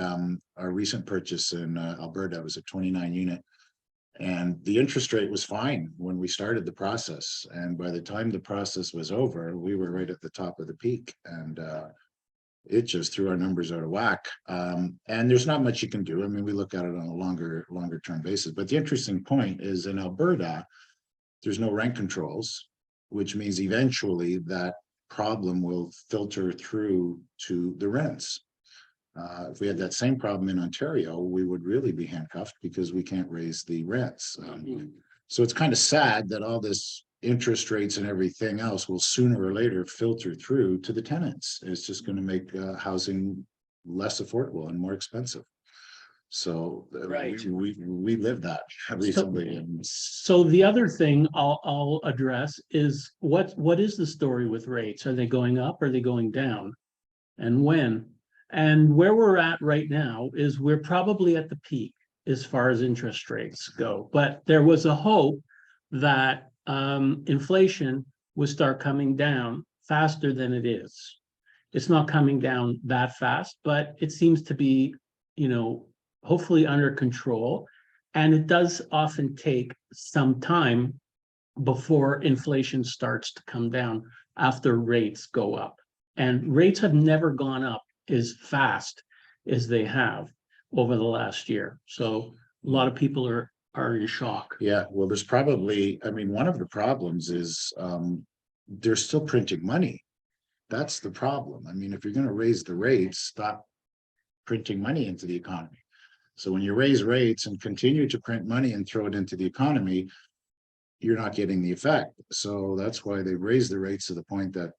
our recent purchase in Alberta was a 29 unit. And the interest rate was fine when we started the process. And by the time the process was over, we were right at the top of the peak, and it just threw our numbers out of whack. And there's not much you can do. I mean, we look at it on a longer term basis. But the interesting point is in Alberta, there's no rent controls, which means eventually that problem will filter through to the rents. If we had that same problem in Ontario, we would really be handcuffed because we can't raise the rents. So it's kind of sad that all this interest rates and everything else will sooner or later filter through to the tenants. It's just going to make housing less affordable and more expensive. So Right. we lived that recently. So the other thing I'll address is what is the story with rates? Are they going up? Are they going down? And when? And where we're at right now is we're probably at the peak as far as interest rates go. But there was a hope that inflation would start coming down faster than it is. It's not coming down that fast, but it seems to be, hopefully under control. And it does often take some time before inflation starts to come down after rates go up. And rates have never gone up as fast as they have over the last year. So a lot of people are in shock. Yeah, well, there's probably, I mean, one of the problems is they're still printing money. That's the problem. I mean, if you're going to raise the rates, stop printing money into the economy. So when you raise rates and continue to print money and throw it into the economy, you're not getting the effect. So that's why they raised the rates to the point that,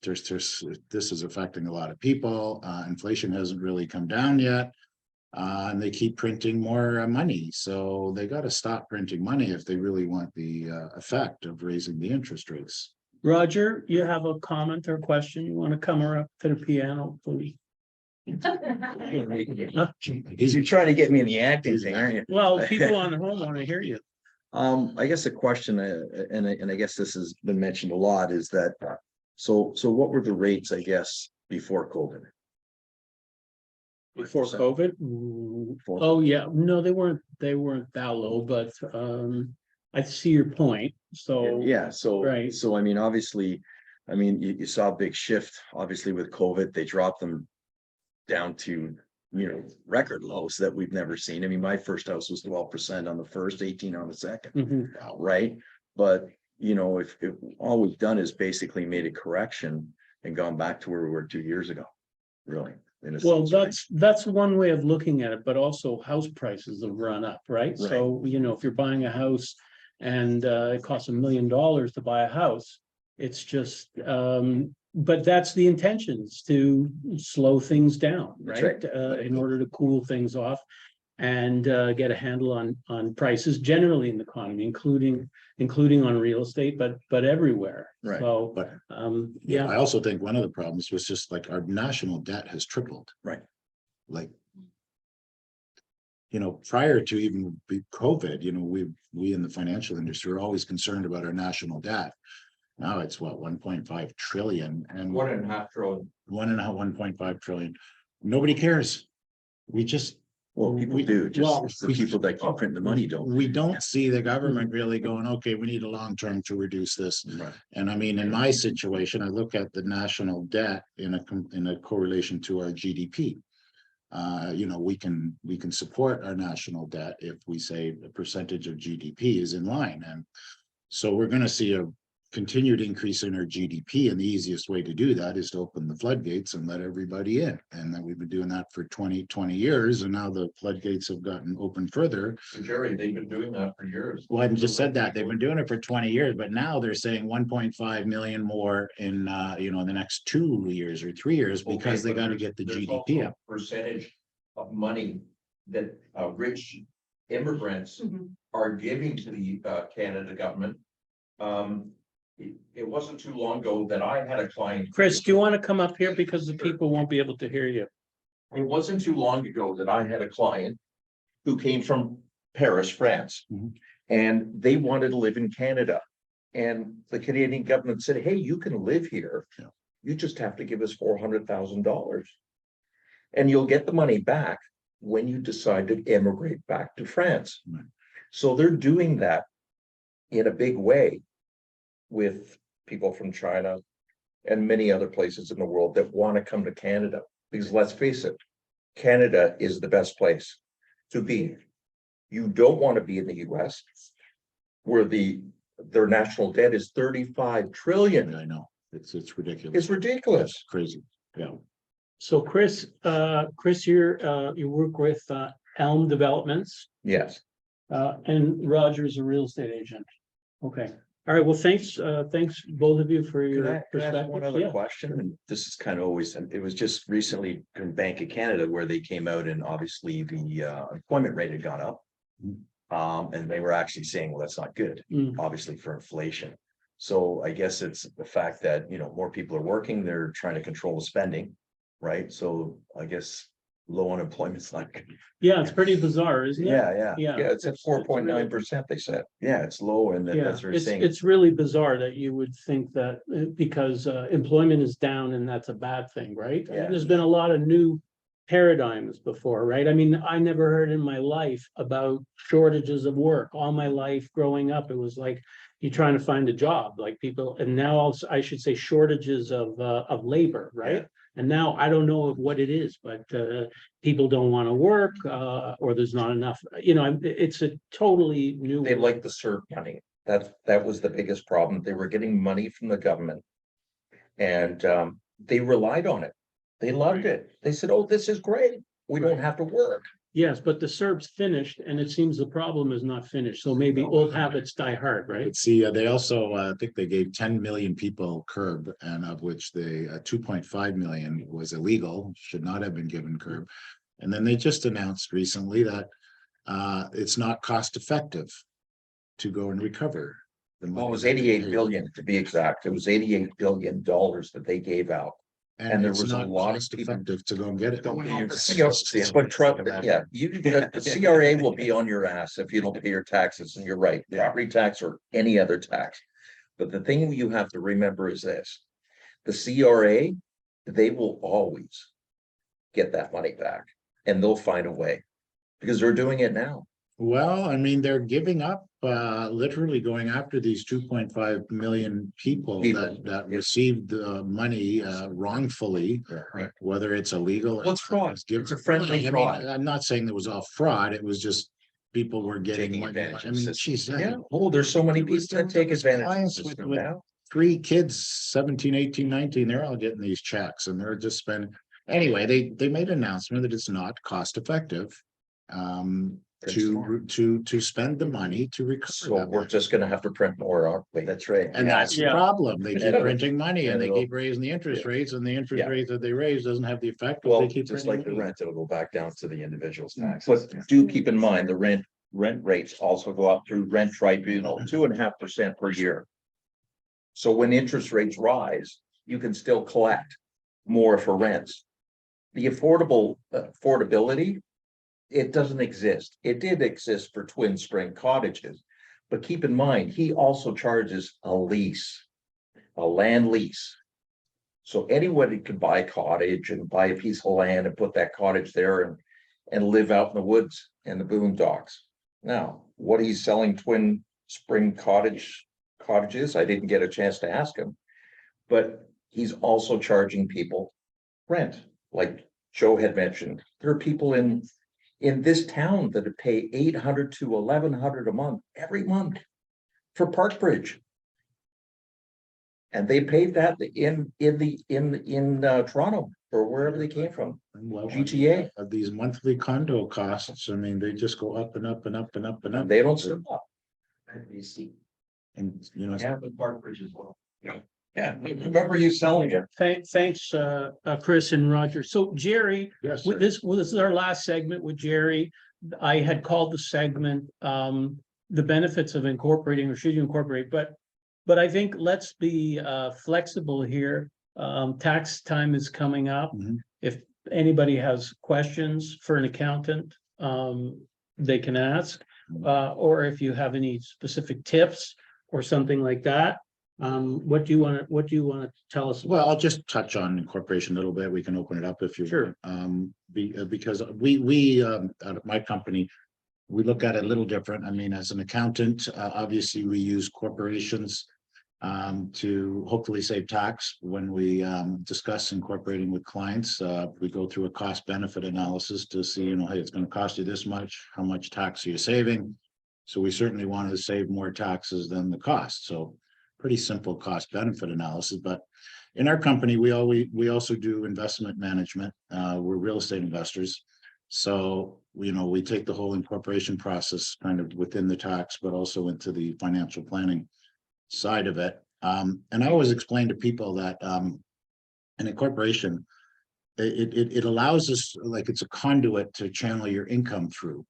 this is affecting a lot of people. Inflation hasn't really come down yet. And they keep printing more money. So they got to stop printing money if they really want the effect of raising the interest rates. Roger, you have a comment or question? You want to come up to the piano, please? You're trying to get me in the acting thing, aren't you? Well, people on the home want to hear you. I guess the question, and I guess this has been mentioned a lot, is that, so what were the rates, I guess, before COVID? Before COVID? Oh, yeah, no, they weren't that low, but I see your point. So Yeah, so, right. so I mean, obviously, you saw a big shift, obviously with COVID, they dropped them down to, record lows that we've never seen. I mean, my first house was 12% on the first, 18 on the second, right? But, if all we've done is basically made a correction and gone back to where we were 2 years ago, really. Well, that's one way of looking at it, but also house prices have run up, right? So, if you're buying a house and it costs $1 million to buy a house, it's just, but that's the intentions, to slow things down, right? In order to cool things off and get a handle on prices generally in the economy, including on real estate, but everywhere. Right. So, But yeah. I also think one of the problems was just like our national debt has tripled. Right. Like, prior to even COVID, we in the financial industry are always concerned about our national debt. Now it's what, 1.5 trillion, and 1.5 trillion. 1.5 trillion. Nobody cares. We just, Well, people do, just the people that keep printing the money don't. we don't see the government really going, okay, we need a long term to reduce this. Right. And I mean, in my situation, I look at the national debt in a correlation to our GDP. We can support our national debt if we say the percentage of GDP is in line. And so we're going to see a continued increase in our GDP. And the easiest way to do that is to open the floodgates and let everybody in. And then we've been doing that for 20 years. And now the floodgates have gotten open further. Jerry, they've been doing that for years. Well, I just said that they've been doing it for 20 years, but now they're saying 1.5 million more in, the next 2 years or 3 years, because they got to get the GDP up. Percentage of money that rich immigrants are giving to the Canada government. It wasn't too long ago that I had a client. Chris, do you want to come up here, because the people won't be able to hear you? It wasn't too long ago that I had a client who came from Paris, France, and they wanted to live in Canada. And the Canadian government said, hey, you can live here you just have to give us $400,000. And you'll get the money back when you decide to emigrate back to France. Right. So they're doing that in a big way with people from China and many other places in the world that want to come to Canada. Because let's face it, Canada is the best place to be. You don't want to be in the US, where their national debt is 35 trillion. I know, it's ridiculous. It's ridiculous. It's crazy, yeah. So Chris, you work with Elm Developments, Yes. and Roger's a real estate agent. Okay, all right, well, thanks both of you for Can your I ask perspective. one other Yeah. question? And this is kind of always, it was just recently from Bank of Canada where they came out and obviously the employment rate had gone up. And they were actually saying, well, that's not good, obviously for inflation. So I guess it's the fact that, more people are working, they're trying to control the spending, right? So I guess low unemployment's not good. Yeah, it's pretty bizarre, isn't it? Yeah. Yeah. Yeah, it's at 4.9%, they said. Yeah, it's low and Yeah, that's what they're saying. it's really bizarre that you would think that because employment is down and that's a bad thing, right? I mean, Yeah. there's been a lot of new paradigms before, right? I mean, I never heard in my life about shortages of work. All my life growing up, it was like you're trying to find a job, like people, and now also I should say shortages of labor, right? Yeah. And now I don't know what it is, but people don't want to work or there's not enough, it's a totally new. They like the CERB money. That was the biggest problem. They were getting money from the government. And they relied on it. They loved it. They said, oh, this is great. We don't have to work. Yes, but the Serbs finished and it seems the problem is not finished. So maybe old habits die hard, right? But see, they also, I think they gave 10 million people curb, and of which they 2.5 million was illegal, should not have been given curb. And then they just announced recently that it's not cost effective to go and recover. Well, it was 88 billion to be exact. It was $88 billion that they gave out. And there it's was a not lot of cost people- effective to go and get it. But trust, yeah, the CRA will be on your ass if you don't pay your taxes, and you're right, property tax or any other tax. But the thing you have to remember is this, the CRA, they will always get that money back and they'll find a way because they're doing it now. Well, I mean, they're giving up, literally going after these 2.5 million people that received the money wrongfully, Right. whether it's illegal. Well, it's fraud. It's a friendly I mean, fraud. I'm not saying it was all fraud. It was just people were getting Taking money. advantage I of the mean, system. geez, Yeah, oh, there's so many people that take advantage of the clients with system now. 3 kids, 17, 18, 19, they're all getting these checks and they're just spending. Anyway, they made an announcement that it's not cost effective. To spend the money to recover So that we're money. just gonna have to print more, aren't we? That's right. And that's the Yeah. problem. They keep Yeah. printing money and And they it'll- keep raising the interest rates, and the interest Yeah. rate that they raise doesn't have the effect. Well, They keep Just printing like the money. rent, it'll go back down to the individual's taxes. But do keep in mind, the rent rates also go up through rent tribunal, 2.5% per year. So when interest rates rise, you can still collect more for rents. The affordability, it doesn't exist. It did exist for Twin Spring cottages. But keep in mind, he also charges a lease, a land lease. So anybody could buy a cottage and buy a piece of land and put that cottage there and live out in the woods and the boondocks. Now, what he's selling Twin Spring cottages, I didn't get a chance to ask him. But he's also charging people rent, like Joe had mentioned. There are people in this town that pay $800 to $1,100 a month, every month for Park Bridge. And they paid that in Toronto or wherever they came from. Well, GTA. These monthly condo costs, I mean, they just go up and up and up and up and up. And they don't stop. And, you know, the Park Bridge as well. Yeah, remember you selling it. Thanks, Chris and Roger. So Jerry, yes, with sir. this is our last segment with Jerry. I had called the segment the benefits of incorporating or should you incorporate, but I think let's be flexible here. Tax time is coming up. Mhm. If anybody has questions for an accountant, they can ask. Or if you have any specific tips or something like that, What do you want to tell us? Well, I'll just touch on incorporation a little bit. We can open it up if you Sure. want. Because out of my company, we look at it a little different. I mean, as an accountant, obviously we use corporations to hopefully save tax when we discuss incorporating with clients. We go through a cost benefit analysis to see, hey, it's going to cost you this much. How much tax are you saving? So we certainly want to save more taxes than the cost. So pretty simple cost benefit analysis. But in our company, we also do investment management. We're real estate investors. So, we take the whole incorporation process kind of within the tax, but also into the financial planning side of it. And I always explain to people that an incorporation, it allows us, like, it's a conduit to channel your income through.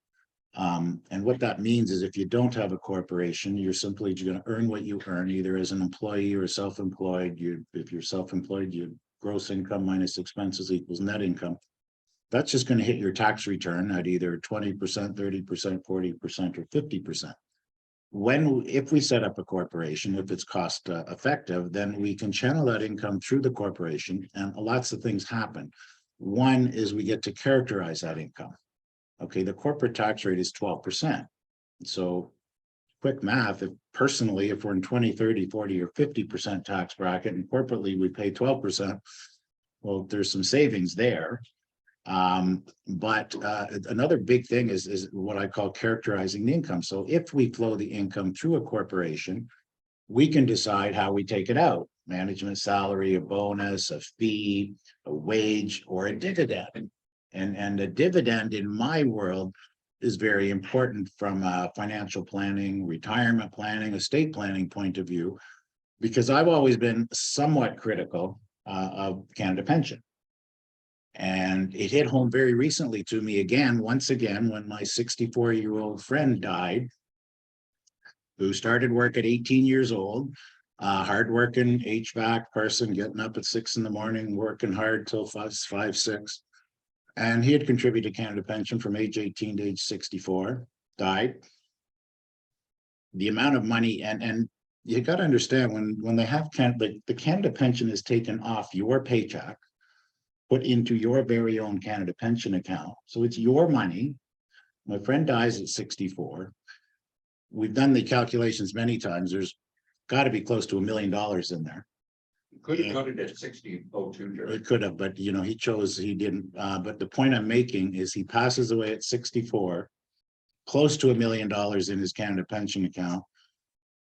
And what that means is if you don't have a corporation, you're simply going to earn what you earn, either as an employee or self-employed. If you're self-employed, your gross income minus expenses equals net income. That's just going to hit your tax return at either 20%, 30%, 40%, or 50%. If we set up a corporation, if it's cost effective, then we can channel that income through the corporation, and lots of things happen. One is we get to characterize that income. Okay, the corporate tax rate is 12%. So quick math, if we're in 20, 30, 40, or 50% tax bracket, and corporately we pay 12%, well, there's some savings there. But another big thing is what I call characterizing the income. So if we flow the income through a corporation, we can decide how we take it out: management salary, a bonus, a fee, a wage, or a dividend. And a dividend in my world is very important from a financial planning, retirement planning, estate planning point of view, because I've always been somewhat critical of Canada Pension. And it hit home very recently to me once again, when my 64-year-old friend died, who started work at 18 years old, hardworking HVAC person, getting up at 6 a.m, working hard till 5, 6. And he had contributed to Canada Pension from age 18 to age 64, died. The amount of money, and you got to understand, when they have the Canada Pension is taken off your paycheck, put into your very own Canada Pension account. So it's your money. My friend dies at 64. We've done the calculations many times. There's got to be close to $1 million in there. Could have cut it at 60.02, Jerry. It could have, but he didn't. But the point I'm making is he passes away at 64, close to $1 million in his Canada Pension account.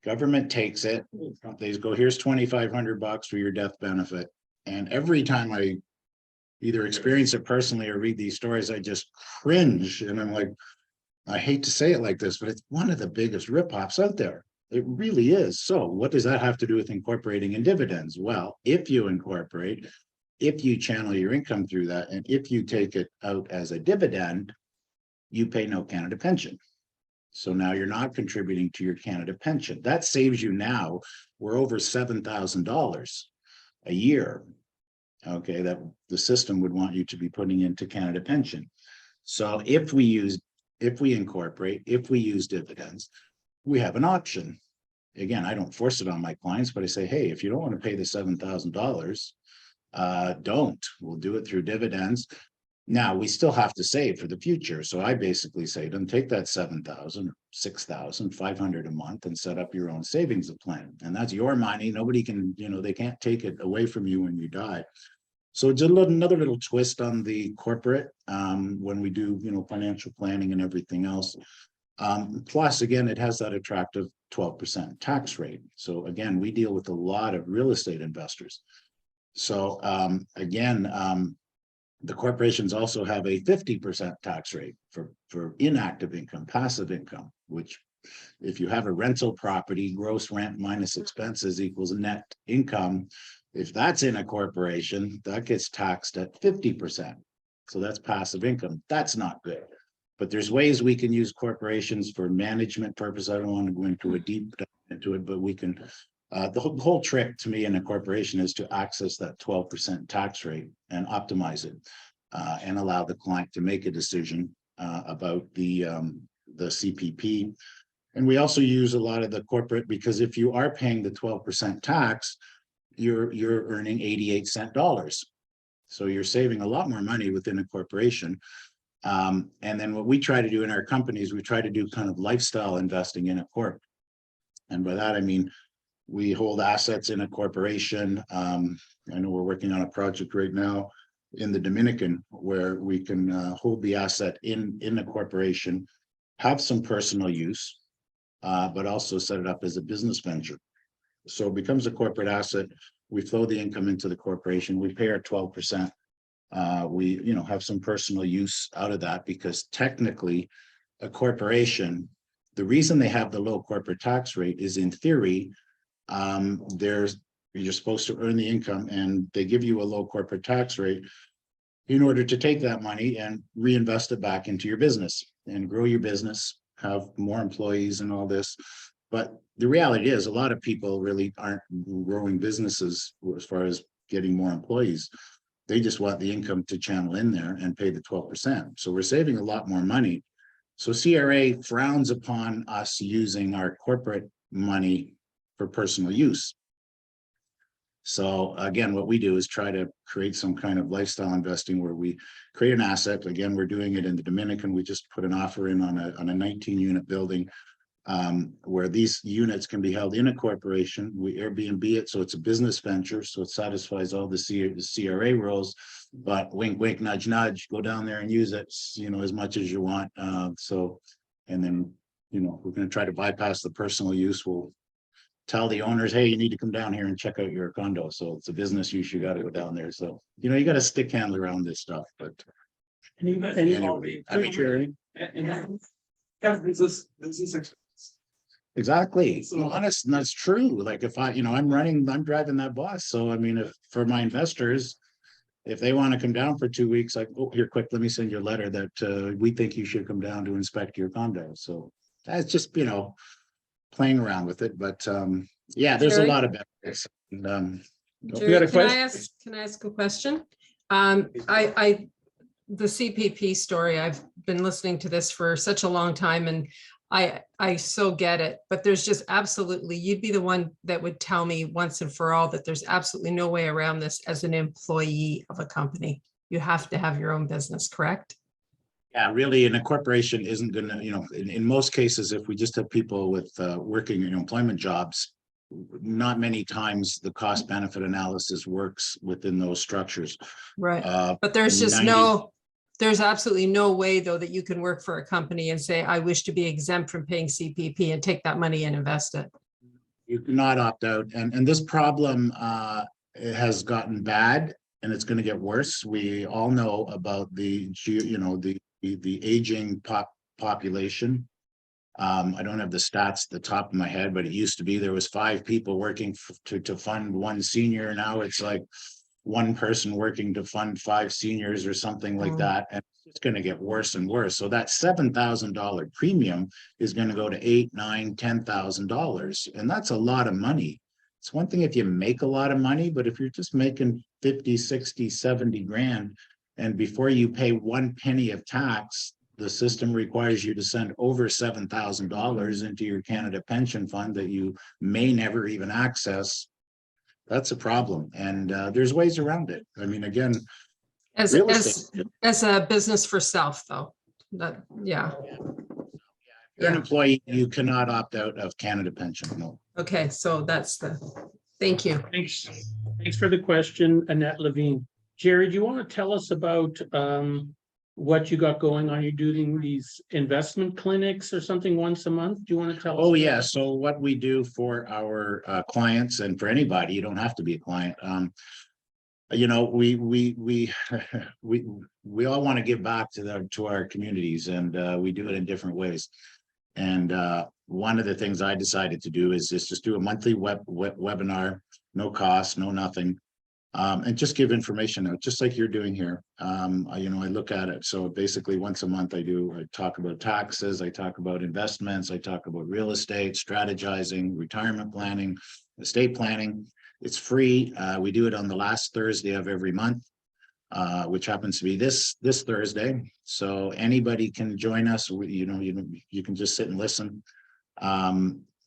Government takes it. They go, here's $2,500 for your death benefit. And every time I either experience it personally or read these stories, I just cringe. And I'm like, I hate to say it like this, but it's one of the biggest ripoffs out there. It really is. So what does that have to do with incorporating in dividends? Well, if you incorporate, if you channel your income through that, and if you take it out as a dividend, you pay no Canada Pension. So now you're not contributing to your Canada Pension. That saves you now, we're over $7,000 a year. Okay, that the system would want you to be putting into Canada Pension. So if we incorporate, if we use dividends, we have an option. Again, I don't force it on my clients, but I say, hey, if you don't want to pay the $7,000, don't. We'll do it through dividends. Now, we still have to save for the future. So I basically say, don't take that $7,000, $6,500 a month and set up your own savings plan. And that's your money. Nobody can, they can't take it away from you when you die. So it's another little twist on the corporate when we do, financial planning and everything else. Plus, again, it has that attractive 12% tax rate. So again, we deal with a lot of real estate investors. So the corporations also have a 50% tax rate for inactive income, passive income, which if you have a rental property, gross rent minus expenses equals net income. If that's in a corporation, that gets taxed at 50%. So that's passive income. That's not good. But there's ways we can use corporations for management purpose. I don't want to go into a deep dive into it, but we can. The whole trick to me in a corporation is to access that 12% tax rate and optimize it and allow the client to make a decision about the CPP And we also use a lot of the corporate, because if you are paying the 12% tax, you're earning 88 dollars. So you're saving a lot more money within a corporation. And then what we try to do in our companies, we try to do kind of lifestyle investing in a corp. And by that, I mean, we hold assets in a corporation. I know we're working on a project right now in the Dominican where we can hold the asset in a corporation, have some personal use, but also set it up as a business venture. So it becomes a corporate asset. We flow the income into the corporation. We pay our 12%. We, have some personal use out of that, because technically a corporation, the reason they have the low corporate tax rate is, in theory, you're supposed to earn the income, and they give you a low corporate tax rate in order to take that money and reinvest it back into your business and grow your business, have more employees and all this. But the reality is, a lot of people really aren't growing businesses as far as getting more employees. They just want the income to channel in there and pay the 12%. So we're saving a lot more money. So CRA frowns upon us using our corporate money for personal use. So again, what we do is try to create some kind of lifestyle investing where we create an asset. Again, we're doing it in the Dominican. We just put an offer in on a 19-unit building where these units can be held in a corporation. We Airbnb it, so it's a business venture, so it satisfies all the CRA rules. But wink, wink, nudge, nudge, go down there and use it, as much as you want. And then, we're going to try to bypass the personal use. We'll tell the owners, hey, you need to come down here and check out your condo. So it's a business use. You got to go down there. So, you got to stick handle around this stuff. But anyway, exactly. Honest, and that's true. Like if I'm driving that bus. So I mean, if for my investors, if they want to come down for 2 weeks, like, oh, here, quick, let me send you a letter that we think you should come down to inspect your condo. So that's just, playing around with it. But yeah, there's a lot of benefits. And, You got a question? Can I ask a question? The CPP story, I've been listening to this for such a long time, and I so get it, but there's just absolutely, you'd be the one that would tell me once and for all that there's absolutely no way around this as an employee of a company. You have to have your own business, correct? Yeah, really, and a corporation isn't going to, in most cases, if we just have people with working employment jobs, not many times the cost benefit analysis works within those structures. Right. But there's just there's absolutely no way, though, that you can work for a company and say, I wish to be exempt from paying CPP and take that money and invest it. You cannot opt out. And this problem has gotten bad, and it's going to get worse. We all know about the aging population. I don't have the stats at the top of my head, but it used to be there was 5 people working to fund 1 senior. Now it's like 1 person working to fund 5 seniors or something like that. And it's going to get worse and worse. So that $7,000 premium is going to go to $8,000, $9,000, $10,000. And that's a lot of money. It's one thing if you make a lot of money, but if you're just making 50, 60, 70 grand, and before you pay 1 penny of tax, the system requires you to send over $7,000 into your Canada pension fund that you may never even access. That's a problem. And there's ways around it. I mean, again, as a business for self, though. Yeah. If you're an employee, you cannot opt out of Canada pension. No. Okay, so thank you. Thanks for the question, Annette Levine. Jerry, do you want to tell us about what you got going on? You're doing these investment clinics or something once a month? Do you want to tell us? Oh, yeah. So what we do for our clients, and for anybody, you don't have to be a client. We all want to give back to our communities, and we do it in different ways. And one of the things I decided to do is just do a monthly webinar, no cost, no nothing. And just give information out, just like you're doing here. I look at it. So basically once a month I talk about taxes, I talk about investments, I talk about real estate, strategizing, retirement planning, estate planning. It's free. We do it on the last Thursday of every month, which happens to be this Thursday. So anybody can join us. You can just sit and listen.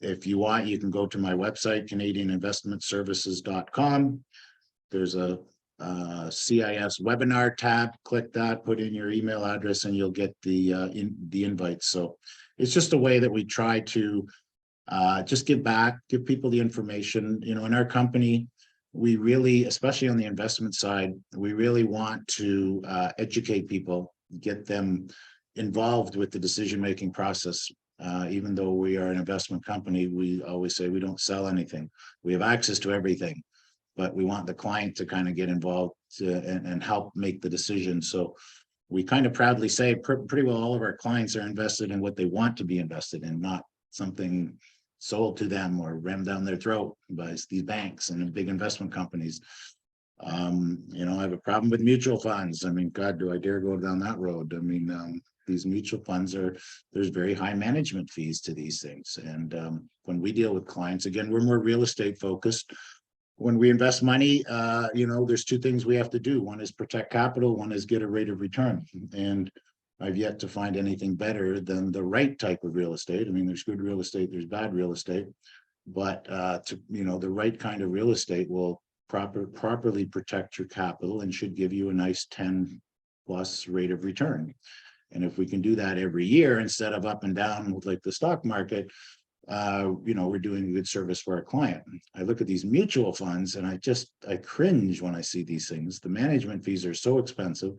If you want, you can go to my website, canadianinvestmentservices.com. There's a CIS webinar tab. Click that, put in your email address, and you'll get the invites. So it's just a way that we try to just give back, give people the information. You know, in our company, we really, especially on the investment side, we really want to educate people, get them involved with the decision-making process. Even though we are an investment company, we always say we don't sell anything. We have access to everything, but we want the client to kind of get involved and help make the decision. So we kind of proudly say pretty well all of our clients are invested in what they want to be invested in, not something sold to them or rammed down their throat by these banks and big investment companies. You know, I have a problem with mutual funds. I mean, God, do I dare go down that road? I mean, these mutual funds there's very high management fees to these things. And when we deal with clients, again, we're more real estate focused. When we invest money, you know, there's two things we have to do. One is protect capital, one is get a rate of return. And I've yet to find anything better than the right type of real estate. I mean, there's good real estate, there's bad real estate, but you know, the right kind of real estate will properly protect your capital and should give you a nice 10+ rate of return. And if we can do that every year instead of up and down with like the stock market, you know, we're doing a good service for our client. I look at these mutual funds and I cringe when I see these things. The management fees are so expensive.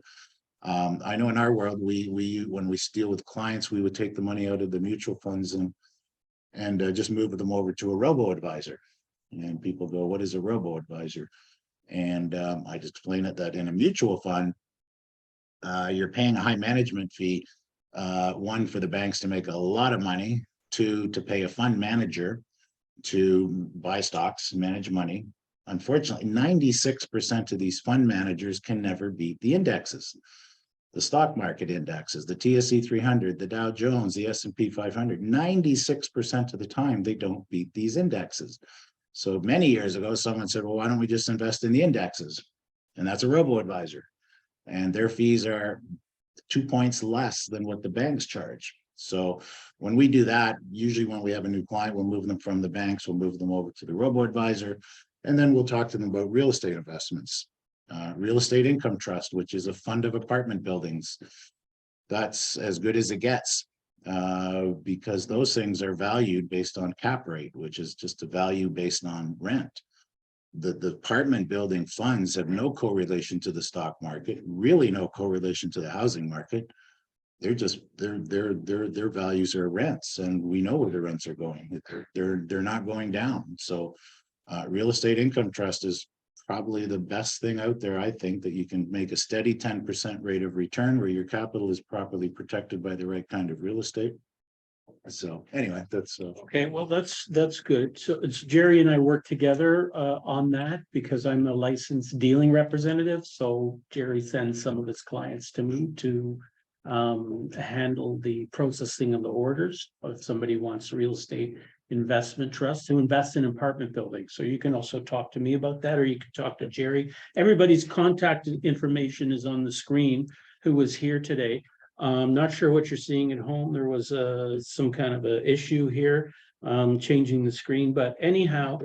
I know in our world, when we deal with clients, we would take the money out of the mutual funds and just move them over to a robo-advisor. And people go, what is a robo-advisor? And I just explain it that in a mutual fund, you're paying a high management fee, one, for the banks to make a lot of money, two, to pay a fund manager to buy stocks, manage money. Unfortunately, 96% of these fund managers can never beat the indexes. The stock market indexes, the TSE 300, the Dow Jones, the S&P 500, 96% of the time, they don't beat these indexes. So many years ago, someone said, well, why don't we just invest in the indexes? And that's a robo-advisor. And their fees are 2 points less than what the banks charge. So when we do that, usually when we have a new client, we'll move them from the banks, we'll move them over to the robo-advisor, and then we'll talk to them about real estate investments. Real estate income trust, which is a fund of apartment buildings. That's as good as it gets, because those things are valued based on cap rate, which is just a value based on rent. The apartment building funds have no correlation to the stock market, really no correlation to the housing market. They're just their values are rents, and we know where the rents are going. They're not going down. So real estate income trust is probably the best thing out there. I think that you can make a steady 10% rate of return where your capital is properly protected by the right kind of real estate. So anyway, that's okay. Well, that's good. So it's Jerry and I work together on that because I'm a licensed dealing representative. So Jerry sends some of his clients to me to handle the processing of the orders. If somebody wants real estate investment trust to invest in apartment buildings. So you can also talk to me about that, or you can talk to Jerry. Everybody's contact information is on the screen who was here today. Not sure what you're seeing at home. There was some kind of a issue here, changing the screen, but anyhow,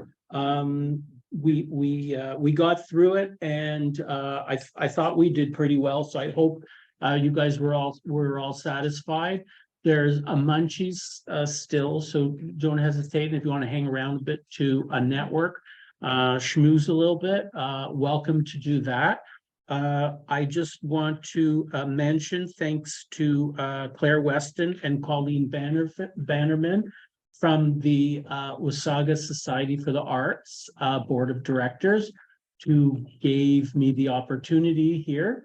we got through it, and I thought we did pretty well. So I hope you guys were all satisfied. There's a munchies still, so don't hesitate if you want to hang around a bit to a network, schmooze a little bit. Welcome to do that. I just want to mention thanks to Claire Weston and Colleen Bannerman from the Wasaga Society for the Arts Board of Directors, who gave me the opportunity here,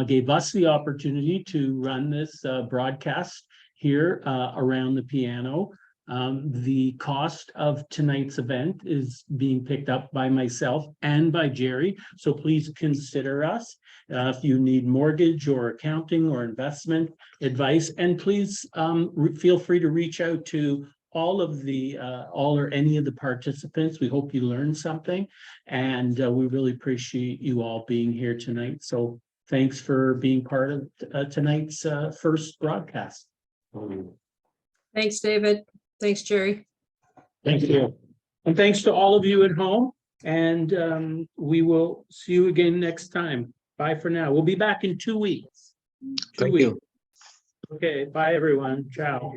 gave us the opportunity to run this broadcast here around the piano. The cost of tonight's event is being picked up by myself and by Jerry, so please consider us if you need mortgage or accounting or investment advice, and please feel free to reach out to all or any of the participants. We hope you learned something, and we really appreciate you all being here tonight. So thanks for being part of tonight's first broadcast. Thanks, David. Thanks, Jerry. Thank you. And thanks to all of you at home. And we will see you again next time. Bye for now. We'll be back in 2 weeks. Thank you. Okay, bye, everyone. Ciao.